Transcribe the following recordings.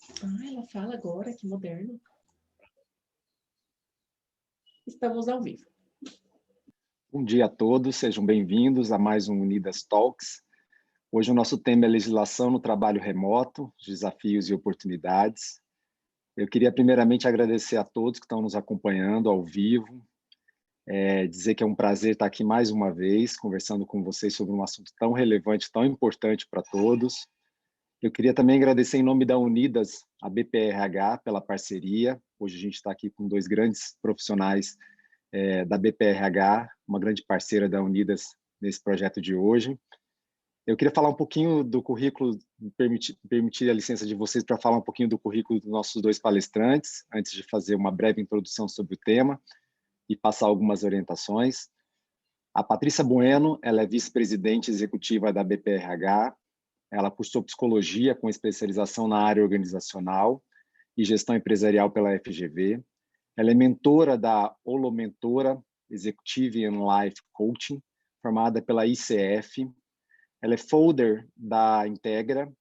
Ah, ela fala agora, que moderno. Estamos ao vivo. Bom dia a todos, sejam bem-vindos a mais um Unidas Talks. Hoje o nosso tema é legislação no trabalho remoto, desafios e oportunidades. Eu queria primeiramente agradecer a todos que estão nos acompanhando ao vivo, dizer que é um prazer estar aqui mais uma vez, conversando com vocês sobre um assunto tão relevante, tão importante para todos. Eu queria também agradecer em nome da Unidas, a BPRH, pela parceria. Hoje a gente está aqui com dois grandes profissionais da BPRH, uma grande parceira da Unidas nesse projeto de hoje. Eu queria falar um pouquinho do currículo, permitir a licença de vocês para falar um pouquinho do currículo dos nossos dois palestrantes, antes de fazer uma breve introdução sobre o tema e passar algumas orientações. A Patrícia Bueno, ela é vice-presidente executiva da BPRH, ela cursou psicologia com especialização na área organizacional e gestão empresarial pela FGV. Ela é mentora da Holo Mentora Executive and Life Coaching, formada pela ICF. Ela é folder da Integra.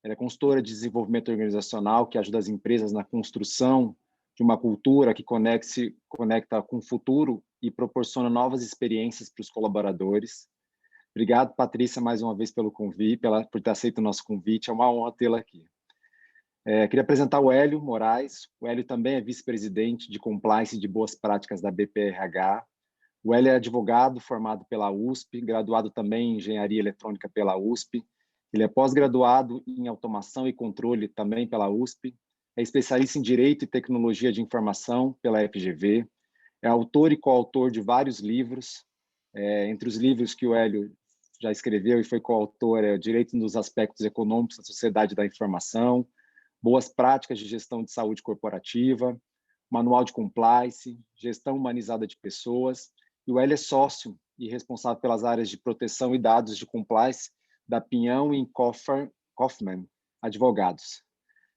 Ela é consultora de desenvolvimento organizacional que ajuda as empresas na construção de uma cultura que conecta com o futuro e proporciona novas experiências para os colaboradores. Obrigado, Patrícia, mais uma vez pelo convite, por ter aceito o nosso convite. É uma honra tê-la aqui. Queria apresentar o Hélio Moraes. O Hélio também é vice-presidente de Compliance e de Boas Práticas da BPRH. O Hélio é advogado formado pela USP, graduado também em Engenharia Eletrônica pela USP. Ele é pós-graduado em Automação e Controle também pela USP. É especialista em Direito e Tecnologia de Informação pela FGV. É autor e coautor de vários livros. Entre os livros que o Hélio já escreveu e foi coautor é Direito nos Aspectos Econômicos da Sociedade da Informação, Boas Práticas de Gestão de Saúde Corporativa, Manual de Compliance, Gestão Humanizada de Pessoas. E o Hélio é sócio e responsável pelas áreas de proteção e dados de compliance da Pinhão e Kaufmann Advogados.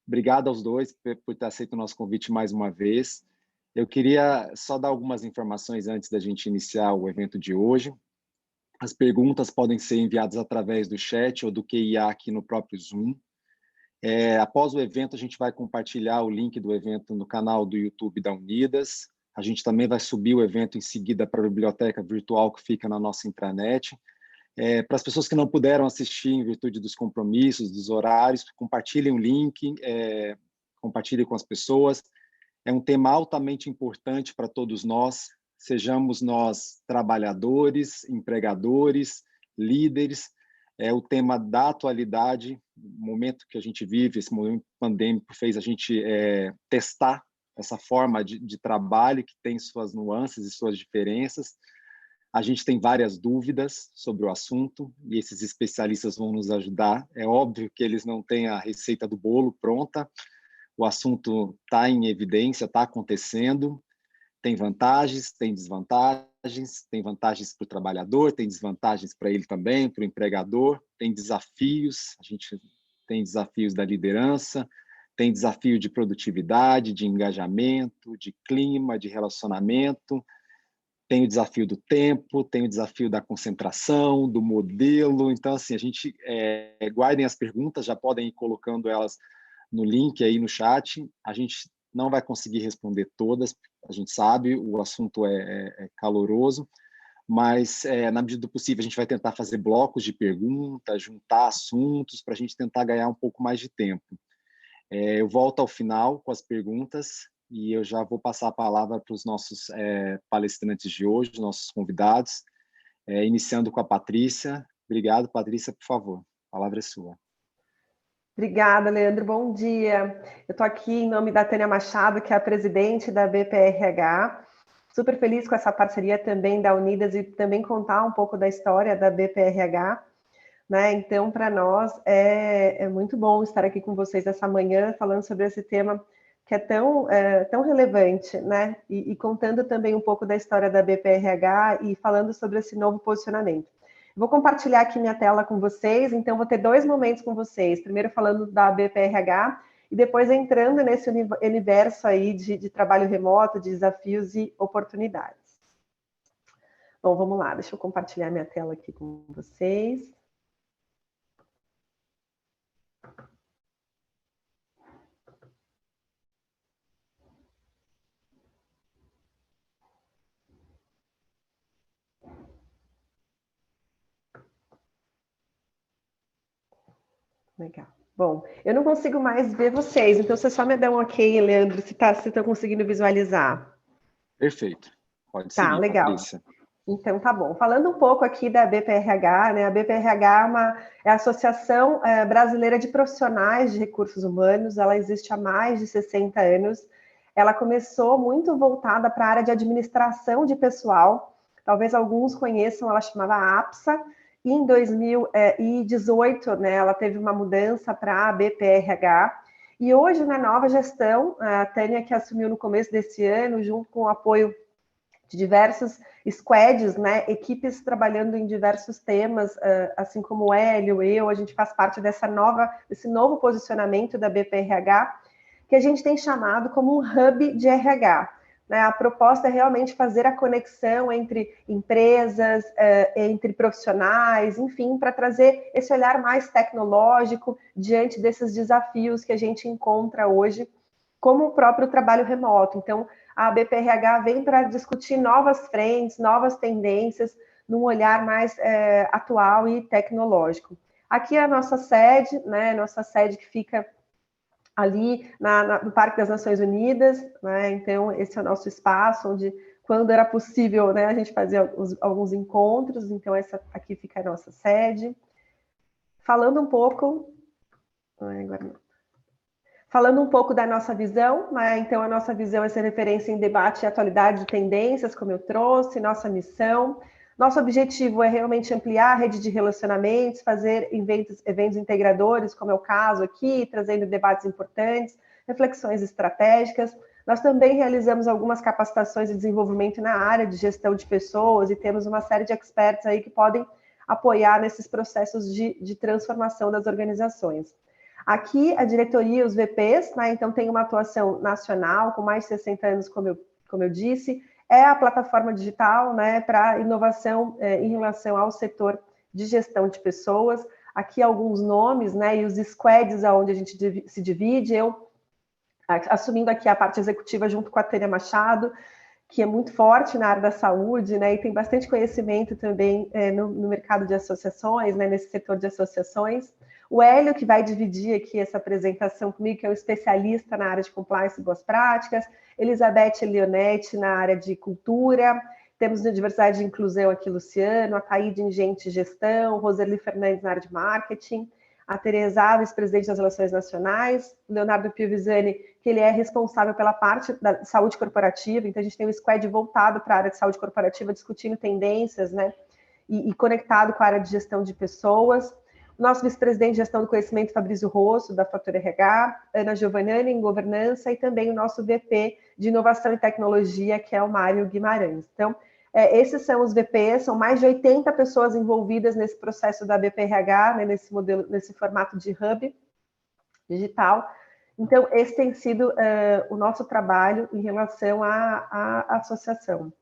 Obrigado aos dois por ter aceito o nosso convite mais uma vez. Eu queria só dar algumas informações antes da gente iniciar o evento de hoje. As perguntas podem ser enviadas através do chat ou do QIA aqui no próprio Zoom. Após o evento, a gente vai compartilhar o link do evento no canal do YouTube da Unidas. A gente também vai subir o evento em seguida para a biblioteca virtual que fica na nossa intranet. Para as pessoas que não puderam assistir em virtude dos compromissos, dos horários, compartilhem o link, compartilhem com as pessoas. É um tema altamente importante para todos nós, sejamos nós trabalhadores, empregadores, líderes. É o tema da atualidade, o momento que a gente vive, esse momento pandêmico fez a gente testar essa forma de trabalho que tem suas nuances e suas diferenças. A gente tem várias dúvidas sobre o assunto e esses especialistas vão nos ajudar. É óbvio que eles não têm a receita do bolo pronta, o assunto está em evidência, está acontecendo, tem vantagens, tem desvantagens, tem vantagens para o trabalhador, tem desvantagens para ele também, para o empregador, tem desafios, a gente tem desafios da liderança, tem desafio de produtividade, de engajamento, de clima, de relacionamento, tem o desafio do tempo, tem o desafio da concentração, do modelo. Então, assim, a gente guardem as perguntas, já podem ir colocando elas no link aí no chat. A gente não vai conseguir responder todas, a gente sabe, o assunto é caloroso, mas na medida do possível a gente vai tentar fazer blocos de perguntas, juntar assuntos para a gente tentar ganhar um pouco mais de tempo. Eu volto ao final com as perguntas e eu já vou passar a palavra para os nossos palestrantes de hoje, nossos convidados, iniciando com a Patrícia. Obrigado, Patrícia, por favor, a palavra é sua. Obrigada, Leandro. Bom dia. Eu estou aqui em nome da Tânia Machado, que é a presidente da BPRH. Super feliz com essa parceria também da Unidas e também contar um pouco da história da BPRH. Né? Então, para nós, é muito bom estar aqui com vocês essa manhã, falando sobre esse tema que é tão relevante, né? E contando também um pouco da história da BPRH e falando sobre esse novo posicionamento. Vou compartilhar aqui minha tela com vocês, então vou ter 2 momentos com vocês. Primeiro falando da BPRH e depois entrando nesse universo aí de trabalho remoto, de desafios e oportunidades. Bom, vamos lá, deixa eu compartilhar minha tela aqui com vocês. Legal. Bom, eu não consigo mais ver vocês, então você só me dá um ok, Leandro, se tá conseguindo visualizar. Perfeito. Pode Tá, seguir, legal. Patrícia. Então, tá bom. Falando um pouco aqui da BPRH, né? A BPRH é a Associação Brasileira de Profissionais de Recursos Humanos, ela existe há mais de 60 anos. Ela começou muito voltada para a área de administração de pessoal, talvez alguns conheçam, ela chamava APSA, e em 2018, né, ela teve uma mudança para a BPRH, e hoje, na nova gestão, a Tânia, que assumiu no começo desse ano, junto com o apoio de diversos squads, né, equipes trabalhando em diversos temas, assim como o Hélio, a gente faz parte desse novo posicionamento da BPRH, que a gente tem chamado como um hub de RH. Né? A proposta é realmente fazer a conexão entre empresas, entre profissionais, enfim, para trazer esse olhar mais tecnológico diante desses desafios que a gente encontra hoje, como o próprio trabalho remoto. Então, a BPRH vem para discutir novas frentes, novas tendências, num olhar mais atual e tecnológico. Aqui é a nossa sede, né? Nossa sede que fica ali no Parque das Nações Unidas, né? Então, esse é o nosso espaço, onde, quando era possível, né, a gente fazia alguns encontros, então essa aqui fica a nossa sede. Falando um pouco... agora não. Falando um pouco da nossa visão, né? Então a nossa visão é ser referência em debate e atualidade de tendências, como eu trouxe, nossa missão. Nosso objetivo é realmente ampliar a rede de relacionamentos, fazer eventos integradores, como é o caso aqui, trazendo debates importantes, reflexões estratégicas. Nós também realizamos algumas capacitações de desenvolvimento na área de gestão de pessoas e temos uma série de experts aí que podem apoiar nesses processos de transformação das organizações. Aqui, a diretoria, os VPs, né, então tem uma atuação nacional, com mais de 60 anos, como eu disse, é a plataforma digital, né, para inovação em relação ao setor de gestão de pessoas. Aqui alguns nomes, né, e os squads onde a gente se divide, eu assumindo aqui a parte executiva junto com a Tânia Machado, que é muito forte na área da saúde, né, e tem bastante conhecimento também no mercado de associações, né, nesse setor de associações. O Hélio, que vai dividir aqui essa apresentação comigo, que é um especialista na área de compliance e boas práticas, Elizabeth Leonetti na área de cultura, temos na diversidade e inclusão aqui Luciano, a Taíde em gente e gestão, Roseli Fernandes na área de marketing, a Teresa Alves, presidente das Relações Nacionais, o Leonardo Piovisani, que ele é responsável pela parte da saúde corporativa, então a gente tem um squad voltado para a área de saúde corporativa, discutindo tendências, né, e conectado com a área de gestão de pessoas. Nosso vice-presidente de gestão do conhecimento, Fabrício Rosso, da Fator RH, Ana Giovannani, em governança, e também o nosso VP de inovação e tecnologia, que é o Mário Guimarães. Então, esses são os VPs, são mais de 80 pessoas envolvidas nesse processo da BPRH, né, nesse modelo, nesse formato de hub digital. Então, esse tem sido o nosso trabalho em relação à associação.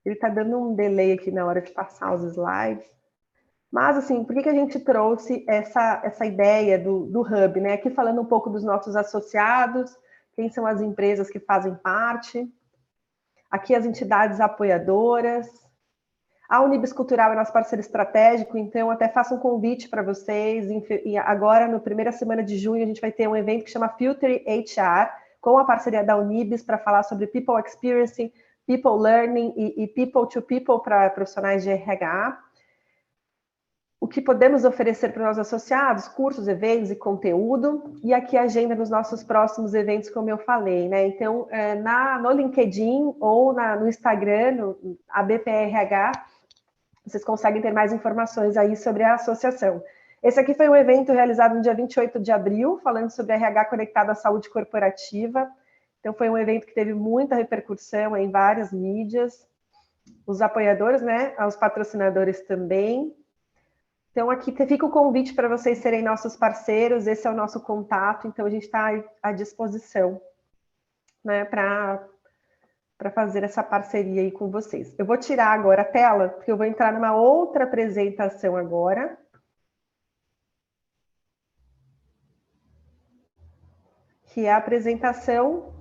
Ele está dando um delay aqui na hora de passar os slides. Mas, assim, por que a gente trouxe essa ideia do hub, né? Aqui falando um pouco dos nossos associados, quem são as empresas que fazem parte, aqui as entidades apoiadoras. A Unibis Cultural é nosso parceiro estratégico, então até faço um convite para vocês. Agora, na primeira semana de junho, a gente vai ter um evento que chama Filter HR, com a parceria da Unibis, para falar sobre People Experience, People Learning e People to People para profissionais de RH. O que podemos oferecer para os nossos associados? Cursos, eventos e conteúdo. E aqui a agenda dos nossos próximos eventos, como eu falei, né? Então, no LinkedIn ou no Instagram, a BPRH, vocês conseguem ter mais informações aí sobre a associação. Esse aqui foi um evento realizado no dia 28 de abril, falando sobre RH conectado à saúde corporativa. Então, foi um evento que teve muita repercussão em várias mídias. Os apoiadores, né? Os patrocinadores também. Então, aqui fica o convite para vocês serem nossos parceiros, esse é o nosso contato, então a gente está à disposição, né, para fazer essa parceria aí com vocês. Eu vou tirar agora a tela, porque eu vou entrar numa outra apresentação agora. Que é a apresentação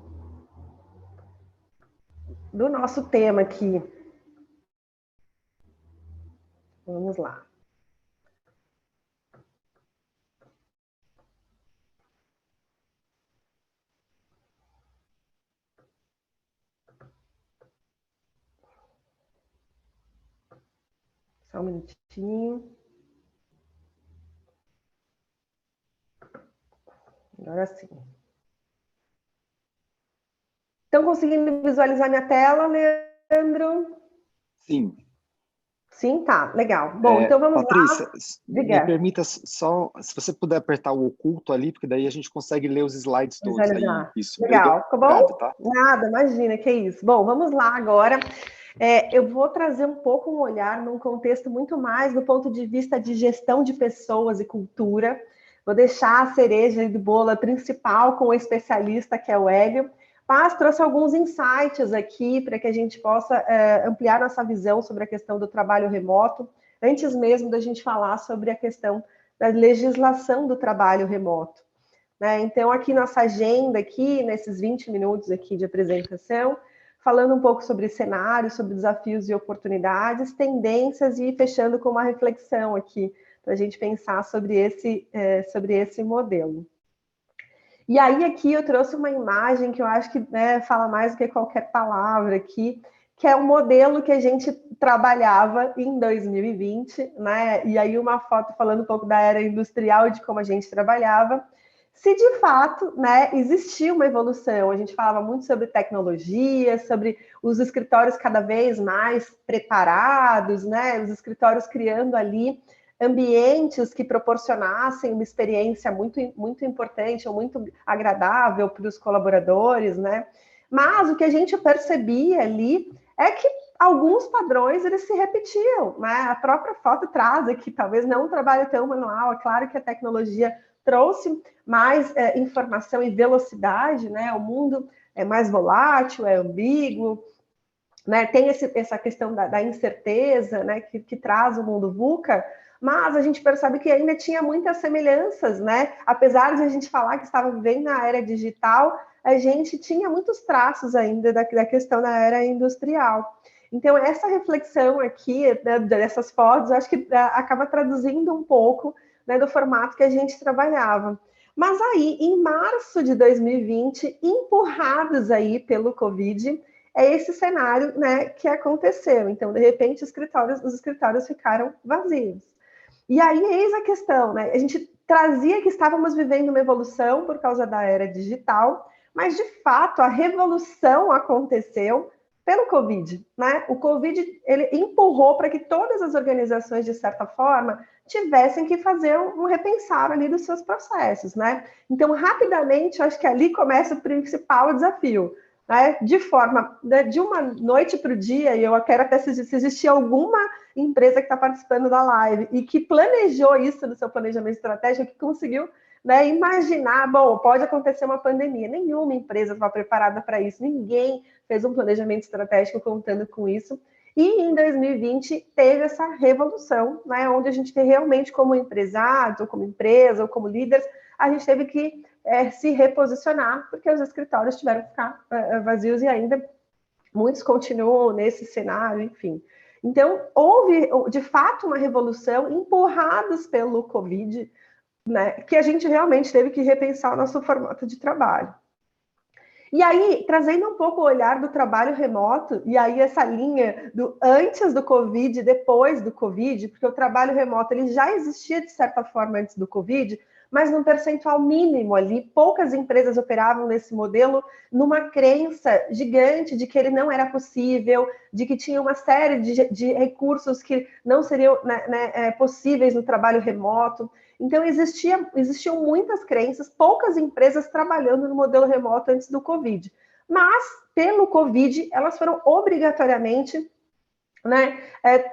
do nosso tema aqui. Vamos lá. Só um minutinho. Agora sim. Estão conseguindo visualizar minha tela, Leandro? Sim. Sim, tá, legal. Bom, então vamos Patrícia, lá. me Diga. permita só, se você puder apertar o oculto ali, porque daí a gente consegue ler os slides todos aí. Visualizar. Isso, Legal, ficou obrigado, bom? tá? Nada, imagina, que isso. Bom, vamos lá agora. Eu vou trazer um pouco um olhar num contexto muito mais do ponto de vista de gestão de pessoas e cultura. Vou deixar a cereja do bolo principal com o especialista, que é o Hélio, mas trouxe alguns insights aqui para que a gente possa ampliar nossa visão sobre a questão do trabalho remoto, antes mesmo da gente falar sobre a questão da legislação do trabalho remoto. Né? Então, aqui nossa agenda, aqui, nesses 20 minutos aqui de apresentação, falando um pouco sobre cenários, sobre desafios e oportunidades, tendências e fechando com uma reflexão aqui, para a gente pensar sobre esse modelo. E aí aqui eu trouxe uma imagem que eu acho que fala mais do que qualquer palavra aqui, que é o modelo que a gente trabalhava em 2020, né? E aí uma foto falando um pouco da era industrial e de como a gente trabalhava. Se de fato, né, existia uma evolução, a gente falava muito sobre tecnologia, sobre os escritórios cada vez mais preparados, né? Os escritórios criando ali ambientes que proporcionassem uma experiência muito, muito importante ou muito agradável para os colaboradores, né? Mas o que a gente percebia ali é que alguns padrões eles se repetiam, né? A própria foto traz aqui, talvez não um trabalho tão manual, é claro que a tecnologia trouxe mais informação e velocidade, né? O mundo é mais volátil, é ambíguo, né? Tem essa questão da incerteza, né? Que traz o mundo VUCA, mas a gente percebe que ainda tinha muitas semelhanças, né? Apesar de a gente falar que estava vivendo na era digital, a gente tinha muitos traços ainda da questão da era industrial. Então, essa reflexão aqui, né, dessas fotos, eu acho que acaba traduzindo um pouco, né, do formato que a gente trabalhava. Mas aí, em março de 2020, empurrados aí pelo Covid, é esse cenário, né, que aconteceu. Então, de repente, os escritórios ficaram vazios. E aí, eis a questão, né? A gente trazia que estávamos vivendo uma evolução por causa da era digital, mas, de fato, a revolução aconteceu pelo Covid, né? O Covid, ele empurrou para que todas as organizações, de certa forma, tivessem que fazer um repensar ali dos seus processos, né? Então, rapidamente, eu acho que ali começa o principal desafio, né? De forma, de uma noite para o dia, e eu quero até se existir alguma empresa que está participando da live e que planejou isso no seu planejamento estratégico, que conseguiu, né, imaginar, bom, pode acontecer uma pandemia. Nenhuma empresa estava preparada para isso, ninguém fez um planejamento estratégico contando com isso. E em 2020 teve essa revolução, né, onde a gente tem realmente, como empresários, ou como empresa, ou como líderes, a gente teve que se reposicionar, porque os escritórios tiveram que ficar vazios e ainda muitos continuam nesse cenário, enfim. Então, houve, de fato, uma revolução empurrados pelo Covid, né, que a gente realmente teve que repensar o nosso formato de trabalho. E aí, trazendo um pouco o olhar do trabalho remoto, e aí essa linha do antes do Covid e depois do Covid, porque o trabalho remoto ele já existia, de certa forma, antes do Covid, mas num percentual mínimo ali, poucas empresas operavam nesse modelo, numa crença gigante de que ele não era possível, de que tinha uma série de recursos que não seriam possíveis no trabalho remoto. Então, existiam muitas crenças, poucas empresas trabalhando no modelo remoto antes do Covid. Mas, pelo Covid, elas foram obrigatoriamente, né,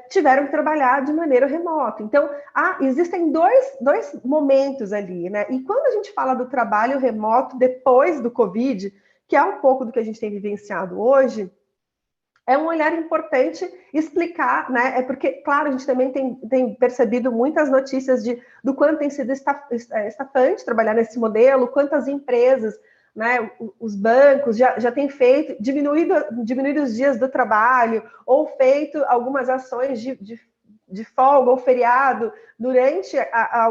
tiveram que trabalhar de maneira remota. Então, existem dois momentos ali, né? E quando a gente fala do trabalho remoto depois do Covid, que é um pouco do que a gente tem vivenciado hoje, é um olhar importante explicar, né? É porque, claro, a gente também tem percebido muitas notícias do quanto tem sido estafante trabalhar nesse modelo, quantas empresas, né, os bancos já têm feito, diminuído os dias do trabalho, ou feito algumas ações de folga ou feriado durante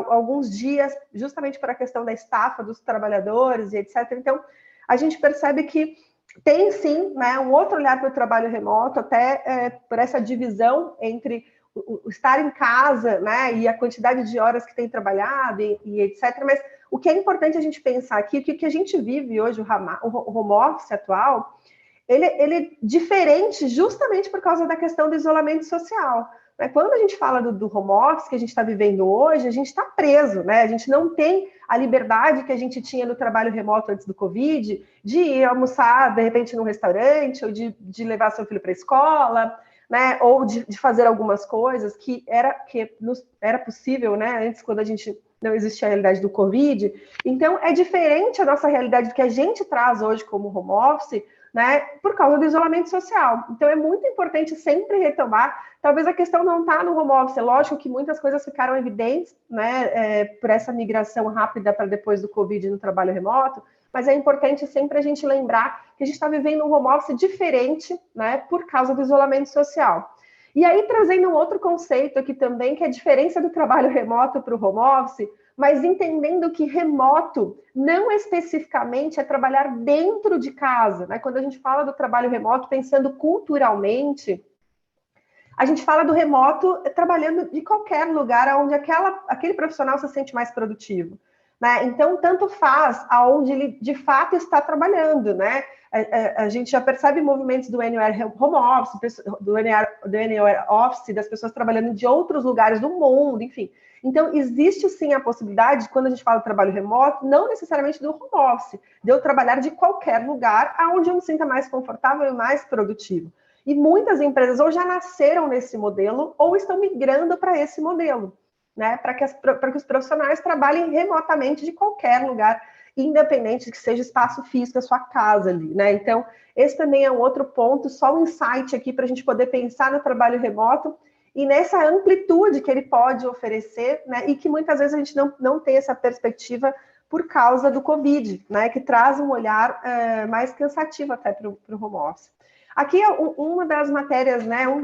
alguns dias, justamente para a questão da estafa dos trabalhadores e etc. Então, a gente percebe que tem sim, né, um outro olhar para o trabalho remoto, até por essa divisão entre o estar em casa, né, e a quantidade de horas que tem trabalhado e etc. Mas o que é importante a gente pensar aqui, o que a gente vive hoje, o home office atual, ele é diferente justamente por causa da questão do isolamento social. Né? Quando a gente fala do home office que a gente está vivendo hoje, a gente está preso, né? A gente não tem a liberdade que a gente tinha no trabalho remoto antes do Covid, de ir almoçar, de repente, num restaurante, ou de levar seu filho para a escola, né? Ou de fazer algumas coisas que era possível, né? Antes, quando a gente não existia a realidade do Covid. Então, é diferente a nossa realidade do que a gente traz hoje como home office, né, por causa do isolamento social. Então, é muito importante sempre retomar. Talvez a questão não está no home office. É lógico que muitas coisas ficaram evidentes, né, por essa migração rápida para depois do Covid no trabalho remoto, mas é importante sempre a gente lembrar que a gente está vivendo um home office diferente, né, por causa do isolamento social. E aí, trazendo um outro conceito aqui também, que é a diferença do trabalho remoto para o home office, mas entendendo que remoto não especificamente é trabalhar dentro de casa, né? Quando a gente fala do trabalho remoto, pensando culturalmente, a gente fala do remoto trabalhando de qualquer lugar onde aquele profissional se sente mais produtivo. Né? Então, tanto faz aonde ele de fato está trabalhando, né? A gente já percebe movimentos do Anywhere Home Office, do Anywhere Office, das pessoas trabalhando de outros lugares do mundo, enfim. Então, existe sim a possibilidade, quando a gente fala de trabalho remoto, não necessariamente do home office, de eu trabalhar de qualquer lugar onde eu me sinta mais confortável e mais produtivo. E muitas empresas ou já nasceram nesse modelo ou estão migrando para esse modelo, né? Para que os profissionais trabalhem remotamente de qualquer lugar, independente de que seja espaço físico, a sua casa ali, né? Então, esse também é um outro ponto, só um insight aqui para a gente poder pensar no trabalho remoto e nessa amplitude que ele pode oferecer, né? E que muitas vezes a gente não tem essa perspectiva por causa do Covid, né? Que traz um olhar mais cansativo até para o home office. Aqui é uma das matérias, né? Um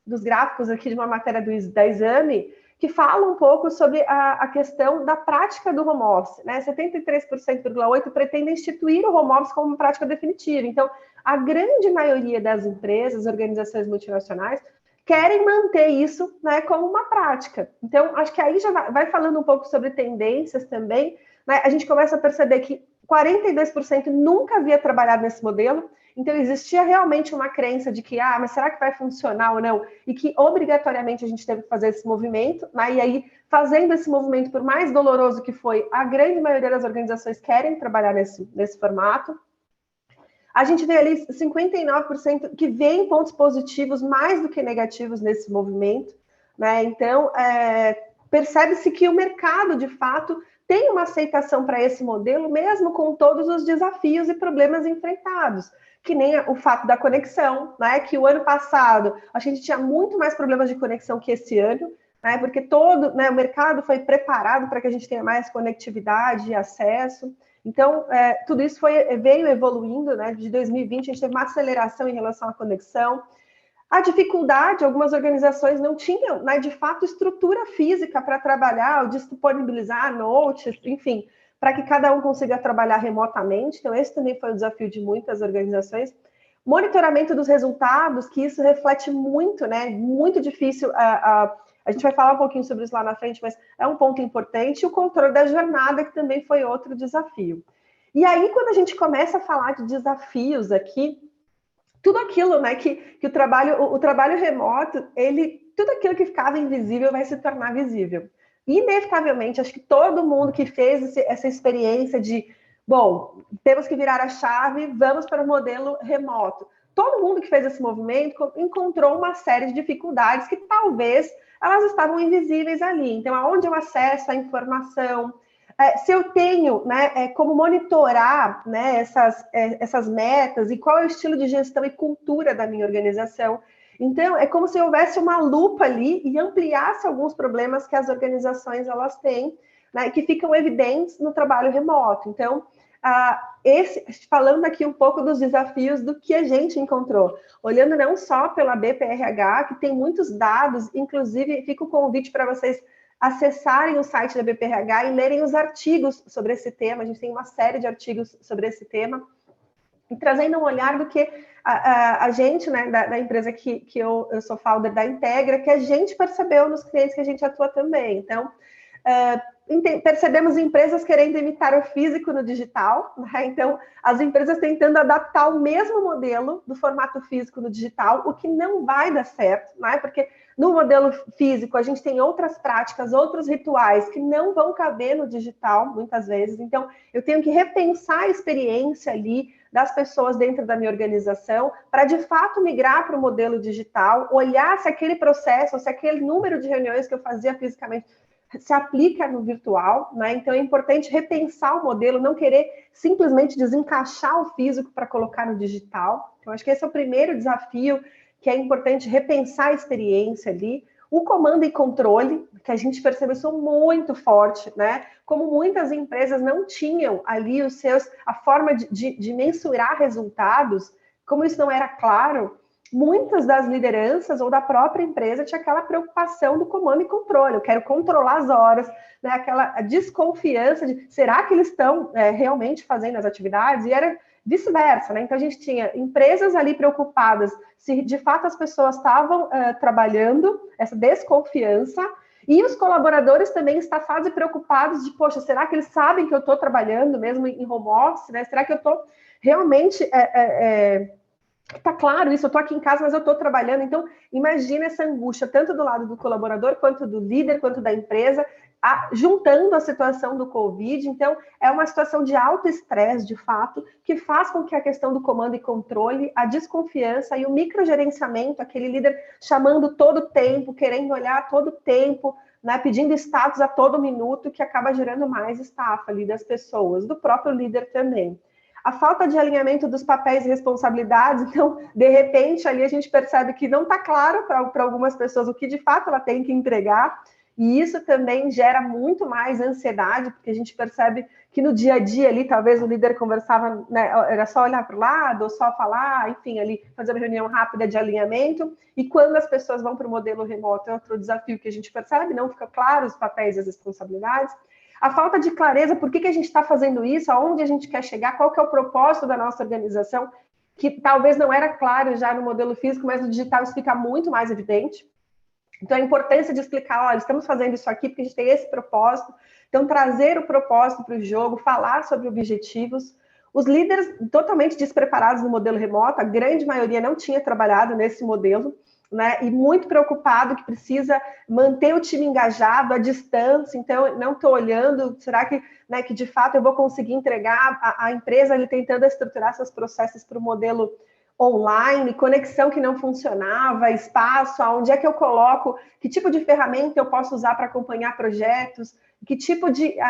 dos gráficos aqui de uma matéria da Exame, que fala um pouco sobre a questão da prática do home office, né? 73,8% pretendem instituir o home office como uma prática definitiva. Então, a grande maioria das empresas, organizações multinacionais, querem manter isso, né, como uma prática. Então, acho que aí já vai falando um pouco sobre tendências também, né? A gente começa a perceber que 42% nunca havia trabalhado nesse modelo, então existia realmente uma crença de que, mas será que vai funcionar ou não? E que obrigatoriamente a gente teve que fazer esse movimento, né? E aí, fazendo esse movimento, por mais doloroso que foi, a grande maioria das organizações querem trabalhar nesse formato. A gente vê ali 59% que veem pontos positivos mais do que negativos nesse movimento, né? Então, percebe-se que o mercado, de fato, tem uma aceitação para esse modelo, mesmo com todos os desafios e problemas enfrentados, que nem o fato da conexão, né? Que o ano passado a gente tinha muito mais problemas de conexão que esse ano, né? Porque o mercado foi preparado para que a gente tenha mais conectividade e acesso. Então, tudo isso veio evoluindo, né? De 2020, a gente teve uma aceleração em relação à conexão. A dificuldade, algumas organizações não tinham, né, de fato, estrutura física para trabalhar, ou disponibilizar notes, enfim, para que cada um consiga trabalhar remotamente. Então, esse também foi o desafio de muitas organizações. Monitoramento dos resultados, que isso reflete muito, né? Muito difícil. A gente vai falar um pouquinho sobre isso lá na frente, mas é um ponto importante. E o controle da jornada, que também foi outro desafio. E aí, quando a gente começa a falar de desafios aqui, tudo aquilo, né, que o trabalho remoto, tudo aquilo que ficava invisível vai se tornar visível. Inevitavelmente, acho que todo mundo que fez essa experiência de, bom, temos que virar a chave, vamos para o modelo remoto. Todo mundo que fez esse movimento encontrou uma série de dificuldades que talvez elas estavam invisíveis ali. Então, aonde eu acesso a informação, se eu tenho, né, como monitorar, né, essas metas e qual é o estilo de gestão e cultura da minha organização. Então, é como se houvesse uma lupa ali e ampliasse alguns problemas que as organizações elas têm, né, que ficam evidentes no trabalho remoto. Então, falando aqui um pouco dos desafios do que a gente encontrou, olhando não só pela BPRH, que tem muitos dados, inclusive fica o convite para vocês acessarem o site da BPRH e lerem os artigos sobre esse tema. A gente tem uma série de artigos sobre esse tema. e trazendo um olhar do que a gente, né, da empresa que eu sou founder da Integra, que a gente percebeu nos clientes que a gente atua também. Então, percebemos empresas querendo imitar o físico no digital, né? Então, as empresas tentando adaptar o mesmo modelo do formato físico no digital, o que não vai dar certo, né? Porque no modelo físico a gente tem outras práticas, outros rituais que não vão caber no digital, muitas vezes. Então, eu tenho que repensar a experiência ali das pessoas dentro da minha organização para, de fato, migrar para o modelo digital, olhar se aquele processo, se aquele número de reuniões que eu fazia fisicamente se aplica no virtual, né? Então é importante repensar o modelo, não querer simplesmente desencaixar o físico para colocar no digital. Então, acho que esse é o primeiro desafio, que é importante repensar a experiência ali. O comando e controle, que a gente percebeu isso muito forte, né? Como muitas empresas não tinham ali a forma de mensurar resultados, como isso não era claro, muitas das lideranças ou da própria empresa tinha aquela preocupação do comando e controle. Eu quero controlar as horas, né? Aquela desconfiança de será que eles estão realmente fazendo as atividades? E era vice-versa, né? Então a gente tinha empresas ali preocupadas se de fato as pessoas estavam trabalhando, essa desconfiança, e os colaboradores também estafados e preocupados de, poxa, será que eles sabem que eu estou trabalhando mesmo em home office, né? Será que eu estou realmente tá claro isso, eu tô aqui em casa, mas eu tô trabalhando. Então, imagina essa angústia, tanto do lado do colaborador, quanto do líder, quanto da empresa, juntando a situação do Covid. Então, é uma situação de alto estresse, de fato, que faz com que a questão do comando e controle, a desconfiança e o microgerenciamento, aquele líder chamando todo tempo, querendo olhar todo tempo, né, pedindo status a todo minuto, que acaba gerando mais estafa ali das pessoas, do próprio líder também. A falta de alinhamento dos papéis e responsabilidades, então, de repente, ali a gente percebe que não está claro para algumas pessoas o que de fato ela tem que entregar, e isso também gera muito mais ansiedade, porque a gente percebe que no dia a dia ali, talvez o líder conversava, né, era só olhar para o lado, ou só falar, enfim, ali fazer uma reunião rápida de alinhamento, e quando as pessoas vão para o modelo remoto, é outro desafio que a gente percebe, não fica claro os papéis e as responsabilidades. A falta de clareza, por que a gente está fazendo isso, aonde a gente quer chegar, qual que é o propósito da nossa organização, que talvez não era claro já no modelo físico, mas no digital isso fica muito mais evidente. Então, a importância de explicar, olha, estamos fazendo isso aqui porque a gente tem esse propósito. Então, trazer o propósito para o jogo, falar sobre objetivos. Os líderes totalmente despreparados no modelo remoto, a grande maioria não tinha trabalhado nesse modelo, né, e muito preocupado que precisa manter o time engajado à distância, então não estou olhando, será que, né, que de fato eu vou conseguir entregar a empresa ali tentando estruturar seus processos para o modelo online, conexão que não funcionava, espaço, aonde é que eu coloco, que tipo de ferramenta eu posso usar para acompanhar projetos, que tipo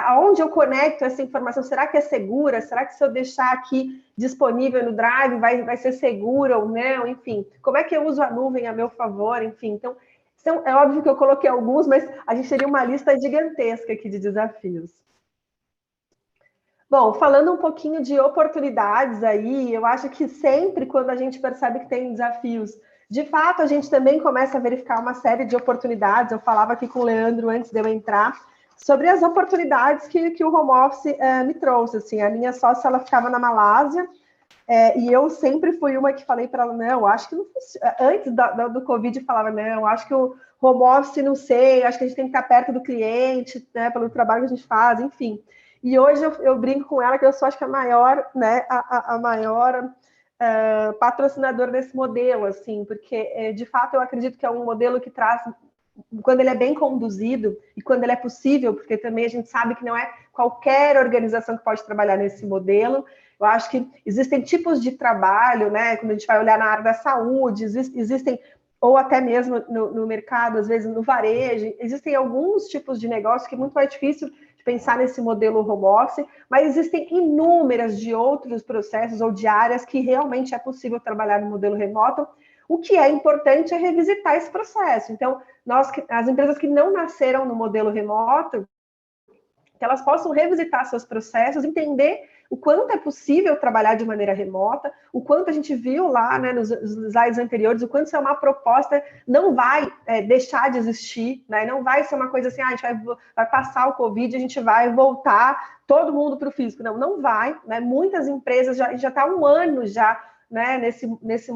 aonde eu conecto essa informação, será que é segura? Será que se eu deixar aqui disponível no Drive vai ser segura ou não? Enfim, como é que eu uso a nuvem a meu favor? Enfim, então, é óbvio que eu coloquei alguns, mas a gente teria uma lista gigantesca aqui de desafios. Bom, falando um pouquinho de oportunidades aí, eu acho que sempre quando a gente percebe que tem desafios, de fato a gente também começa a verificar uma série de oportunidades. Eu falava aqui com o Leandro antes de eu entrar, sobre as oportunidades que o home office me trouxe. Assim, a minha sócia, ela ficava na Malásia, e eu sempre fui uma que falei para ela, não, acho que não funciona. Antes do Covid, eu falava, não, acho que o home office, não sei, acho que a gente tem que estar perto do cliente, né, pelo trabalho que a gente faz, enfim. E hoje eu brinco com ela que eu sou, acho que a maior, né, a maior patrocinadora desse modelo, assim, porque, de fato, eu acredito que é um modelo que traz, quando ele é bem conduzido e quando ele é possível, porque também a gente sabe que não é qualquer organização que pode trabalhar nesse modelo. Eu acho que existem tipos de trabalho, né? Quando a gente vai olhar na área da saúde, existem, ou até mesmo no mercado, às vezes no varejo, existem alguns tipos de negócio que é muito mais difícil de pensar nesse modelo home office, mas existem inúmeras de outros processos ou de áreas que realmente é possível trabalhar no modelo remoto. O que é importante é revisitar esse processo. Então, as empresas que não nasceram no modelo remoto que elas possam revisitar seus processos, entender o quanto é possível trabalhar de maneira remota, o quanto a gente viu lá, né, nos slides anteriores, o quanto isso é uma proposta, não vai deixar de existir, né, não vai ser uma coisa assim, a gente vai passar o Covid, a gente vai voltar todo mundo para o físico. Não, não vai, né, muitas empresas já está há um ano já, né, nesse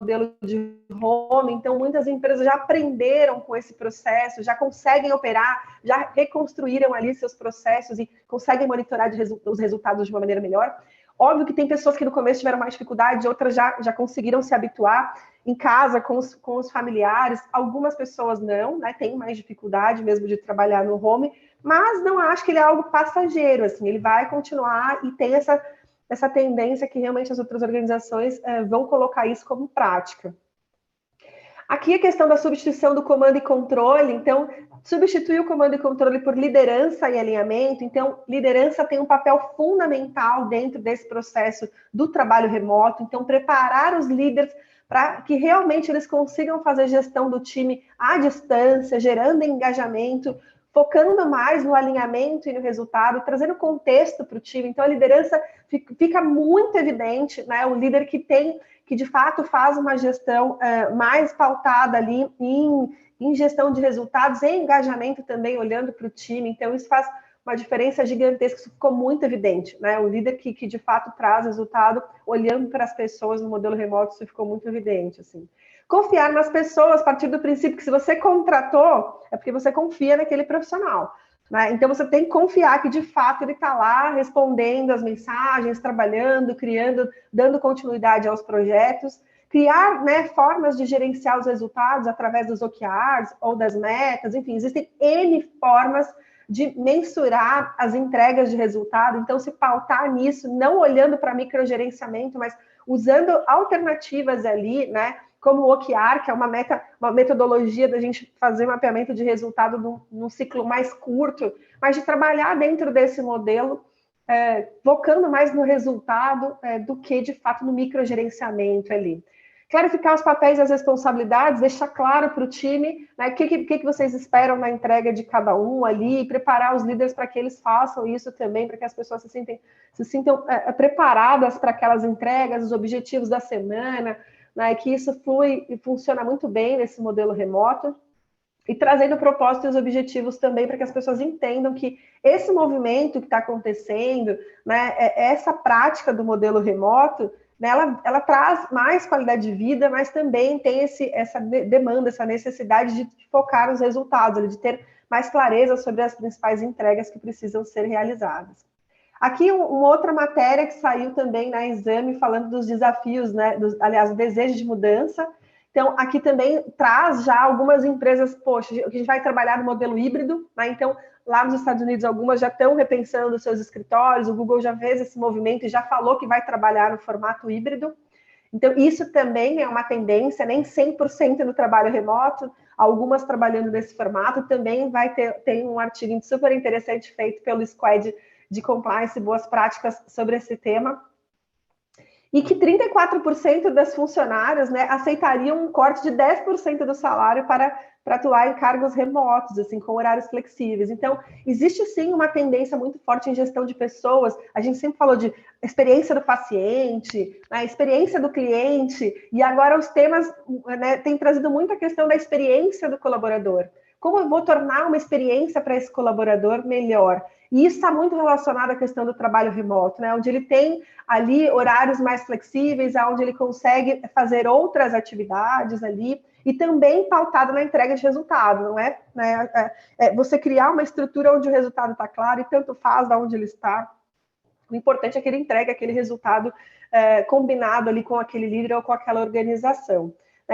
modelo de home, então muitas empresas já aprenderam com esse processo, já conseguem operar, já reconstruíram ali seus processos e conseguem monitorar os resultados de uma maneira melhor. Óbvio que tem pessoas que no começo tiveram mais dificuldade, outras já conseguiram se habituar em casa com os familiares, algumas pessoas não, né, têm mais dificuldade mesmo de trabalhar no home, mas não acho que ele é algo passageiro, assim, ele vai continuar e tem essa tendência que realmente as outras organizações vão colocar isso como prática. Aqui a questão da substituição do comando e controle, então, substituir o comando e controle por liderança e alinhamento, então, liderança tem um papel fundamental dentro desse processo do trabalho remoto, então, preparar os líderes para que realmente eles consigam fazer gestão do time à distância, gerando engajamento, focando mais no alinhamento e no resultado, trazendo contexto para o time. Então, a liderança fica muito evidente, né? O líder que de fato faz uma gestão mais pautada ali em gestão de resultados, em engajamento também, olhando para o time. Então, isso faz uma diferença gigantesca, isso ficou muito evidente, né? O líder que de fato traz resultado, olhando para as pessoas no modelo remoto, isso ficou muito evidente, assim. Confiar nas pessoas, a partir do princípio que se você contratou, é porque você confia naquele profissional, né? Então, você tem que confiar que, de fato, ele está lá respondendo as mensagens, trabalhando, criando, dando continuidade aos projetos. Criar, né, formas de gerenciar os resultados através dos OKRs ou das metas, enfim, existem N formas de mensurar as entregas de resultado. Então, se pautar nisso, não olhando para microgerenciamento, mas usando alternativas ali, né, como o OKR, que é uma metodologia da gente fazer mapeamento de resultado num ciclo mais curto, mas de trabalhar dentro desse modelo, focando mais no resultado do que, de fato, no microgerenciamento ali. Clarificar os papéis e as responsabilidades, deixar claro para o time, né, o que vocês esperam na entrega de cada um ali, e preparar os líderes para que eles façam isso também, para que as pessoas se sintam preparadas para aquelas entregas, os objetivos da semana, né, que isso flui e funciona muito bem nesse modelo remoto, e trazendo o propósito e os objetivos também para que as pessoas entendam que esse movimento que está acontecendo, né, essa prática do modelo remoto, né, ela traz mais qualidade de vida, mas também tem essa demanda, essa necessidade de focar nos resultados, de ter mais clareza sobre as principais entregas que precisam ser realizadas. Aqui uma outra matéria que saiu também na Exame, falando dos desafios, né, aliás, desejos de mudança. Então, aqui também traz já algumas empresas, poxa, a gente vai trabalhar no modelo híbrido, né? Então, lá nos Estados Unidos, algumas já estão repensando os seus escritórios, o Google já fez esse movimento e já falou que vai trabalhar no formato híbrido. Então, isso também é uma tendência, nem 100% no trabalho remoto, algumas trabalhando nesse formato, também tem um artigo super interessante feito pelo Squad de Compliance e Boas Práticas sobre esse tema, e que 34% das funcionárias, né, aceitariam um corte de 10% do salário para atuar em cargos remotos, assim, com horários flexíveis. Então, existe sim uma tendência muito forte em gestão de pessoas. A gente sempre falou de experiência do paciente, né, experiência do cliente, e agora os temas, né, têm trazido muito a questão da experiência do colaborador. Como eu vou tornar uma experiência para esse colaborador melhor? E isso está muito relacionado à questão do trabalho remoto, né? Onde ele tem ali horários mais flexíveis, onde ele consegue fazer outras atividades ali, e também pautado na entrega de resultado, não é? Você criar uma estrutura onde o resultado está claro e tanto faz de onde ele está. O importante é que ele entregue aquele resultado combinado ali com aquele líder ou com aquela organização.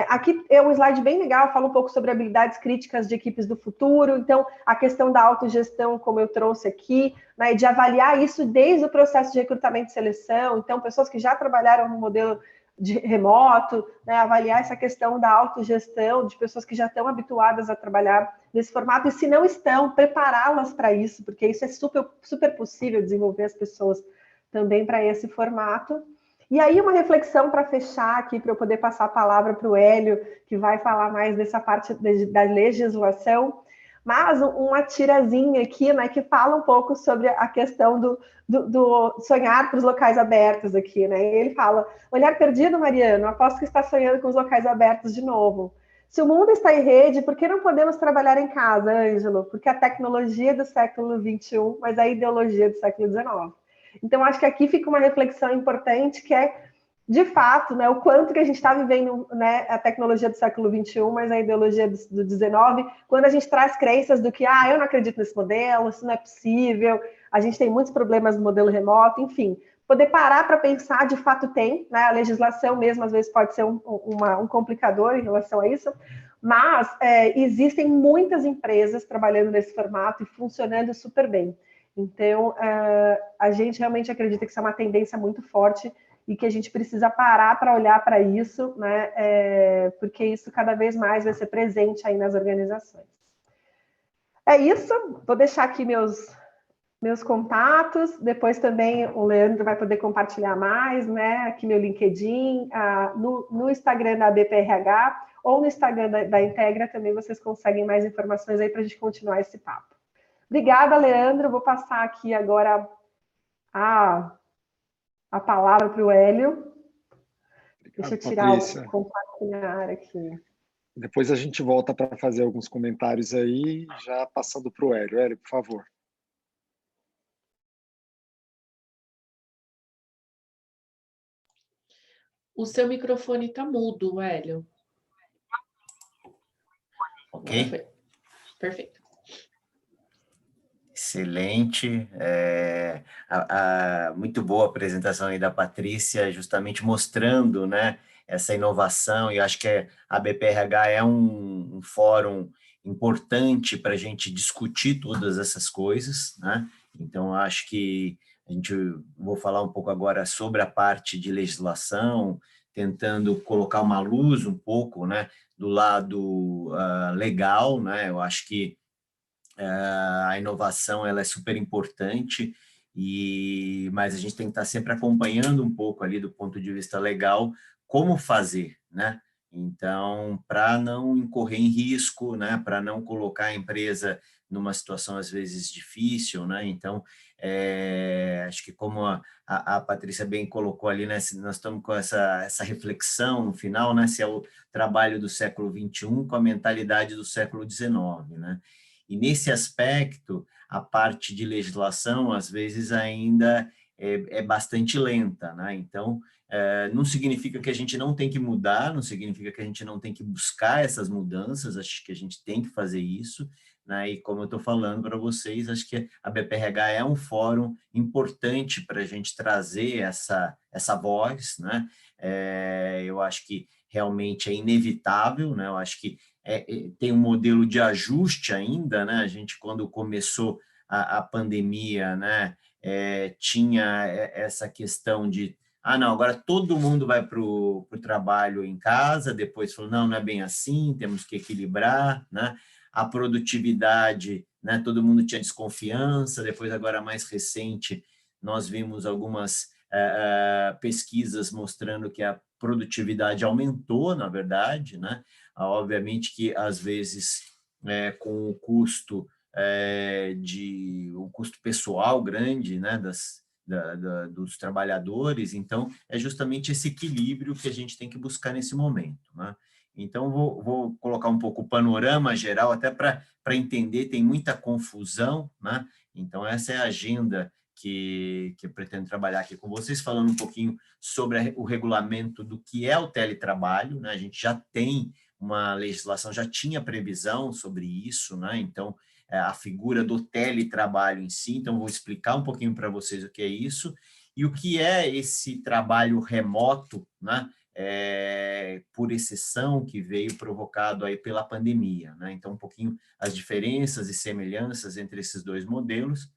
Aqui é um slide bem legal, fala um pouco sobre habilidades críticas de equipes do futuro, então a questão da autogestão, como eu trouxe aqui, né, de avaliar isso desde o processo de recrutamento e seleção, então pessoas que já trabalharam no modelo de remoto, né, avaliar essa questão da autogestão, de pessoas que já estão habituadas a trabalhar nesse formato, e se não estão, prepará-las para isso, porque isso é super possível, desenvolver as pessoas também para esse formato. E aí uma reflexão para fechar aqui, para eu poder passar a palavra para o Hélio, que vai falar mais dessa parte da legislação. Mas uma tirazinha aqui, né, que fala um pouco sobre a questão do sonhar para os locais abertos aqui, né? E ele fala: olhar perdido, Mariano, aposto que está sonhando com os locais abertos de novo. Se o mundo está em rede, por que não podemos trabalhar em casa, Ângelo? Porque a tecnologia do século XXI, mas a ideologia do século XIX. Então, acho que aqui fica uma reflexão importante, que é, de fato, né, o quanto que a gente está vivendo, né, a tecnologia do século XXI, mas a ideologia do XIX, quando a gente traz crenças do que, eu não acredito nesse modelo, isso não é possível, a gente tem muitos problemas no modelo remoto, enfim. Poder parar para pensar, de fato tem, né, a legislação mesmo, às vezes, pode ser um complicador em relação a isso, mas existem muitas empresas trabalhando nesse formato e funcionando super bem. Então, a gente realmente acredita que isso é uma tendência muito forte e que a gente precisa parar para olhar para isso, né? Porque isso cada vez mais vai ser presente aí nas organizações. É isso, vou deixar aqui meus contatos, depois também o Leandro vai poder compartilhar mais, né? Aqui meu LinkedIn, no Instagram da BPRH ou no Instagram da Integra também vocês conseguem mais informações aí para a gente continuar esse papo. Obrigada, Leandro. Vou passar aqui agora a palavra para o Hélio. Deixa eu tirar Patrícia. o compartilhar aqui. Depois a gente volta para fazer alguns comentários aí, já passando para o Hélio. Hélio, por favor. O seu microfone está mudo, Hélio. Ok. Perfeito. Excelente. Muito boa a apresentação aí da Patrícia, justamente mostrando, né, essa inovação, e acho que a BPRH é um fórum importante para a gente discutir todas essas coisas, né? Então, acho que vou falar um pouco agora sobre a parte de legislação, tentando colocar uma luz um pouco, né, do lado legal, né? Eu acho que a inovação ela é super importante, mas a gente tem que estar sempre acompanhando um pouco ali do ponto de vista legal como fazer, né? Então, para não incorrer em risco, né? Para não colocar a empresa numa situação às vezes difícil, né? Então, acho que como a Patrícia bem colocou ali, né? Nós estamos com essa reflexão no final, né? Se é o trabalho do século XXI com a mentalidade do século XIX, né? E nesse aspecto, a parte de legislação, às vezes, ainda é bastante lenta, né? Então, não significa que a gente não tem que mudar, não significa que a gente não tem que buscar essas mudanças, acho que a gente tem que fazer isso, né? E como eu estou falando para vocês, acho que a BPRH é um fórum importante para a gente trazer essa voz, né? Eu acho que realmente é inevitável, né? Eu acho que tem um modelo de ajuste ainda, né? A gente, quando começou a pandemia, né, tinha essa questão de não, agora todo mundo vai para o trabalho em casa, depois falou, não é bem assim, temos que equilibrar, né? A produtividade, né, todo mundo tinha desconfiança, depois agora mais recente, nós vimos algumas pesquisas mostrando que a produtividade aumentou, na verdade, né? Obviamente que, às vezes, com o custo um custo pessoal grande, né, dos trabalhadores, então, é justamente esse equilíbrio que a gente tem que buscar nesse momento, né? Então, vou colocar um pouco o panorama geral, até para entender, tem muita confusão, né? Então, essa é a agenda que eu pretendo trabalhar aqui com vocês, falando um pouquinho sobre o regulamento do que é o teletrabalho, né? A gente já tem uma legislação, já tinha previsão sobre isso, né? Então, a figura do teletrabalho em si, então vou explicar um pouquinho para vocês o que é isso e o que é esse trabalho remoto, né? Por exceção, que veio provocado aí pela pandemia, né? Então, um pouquinho as diferenças e semelhanças entre esses dois modelos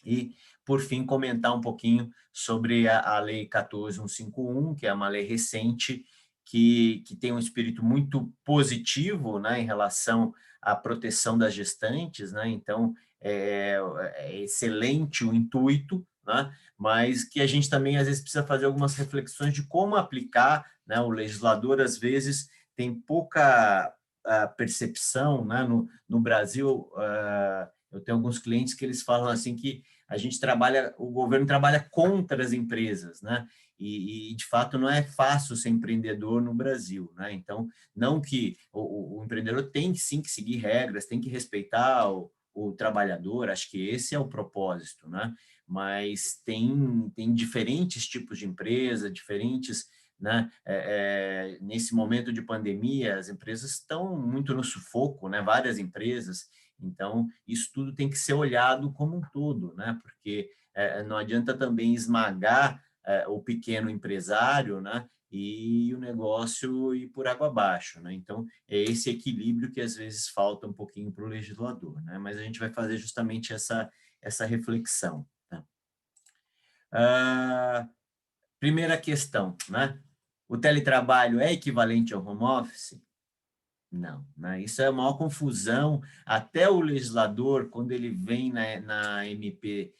e, por fim, comentar um pouquinho sobre a Lei 14.151, que é uma lei recente que tem um espírito muito positivo, né, em relação à proteção das gestantes, né? Então, é excelente o intuito, né? Mas que a gente também, às vezes, precisa fazer algumas reflexões de como aplicar, né? O legislador, às vezes, tem pouca a percepção, né? No Brasil, eu tenho alguns clientes que eles falam assim que o governo trabalha contra as empresas, né? E de fato não é fácil ser empreendedor no Brasil, né? Então, não que o empreendedor tem sim que seguir regras, tem que respeitar o trabalhador, acho que esse é o propósito, né? Mas tem diferentes tipos de empresa, diferentes, né? Nesse momento de pandemia, as empresas estão muito no sufoco, né? Várias empresas. Então, isso tudo tem que ser olhado como um todo, né? Porque não adianta também esmagar o pequeno empresário, né? E o negócio ir por água abaixo, né? Então, é esse equilíbrio que às vezes falta um pouquinho para o legislador, né? Mas a gente vai fazer justamente essa reflexão. Tá? Primeira questão, né? O teletrabalho é equivalente ao home office? Não, né? Isso é a maior confusão. Até o legislador, quando ele vem na MP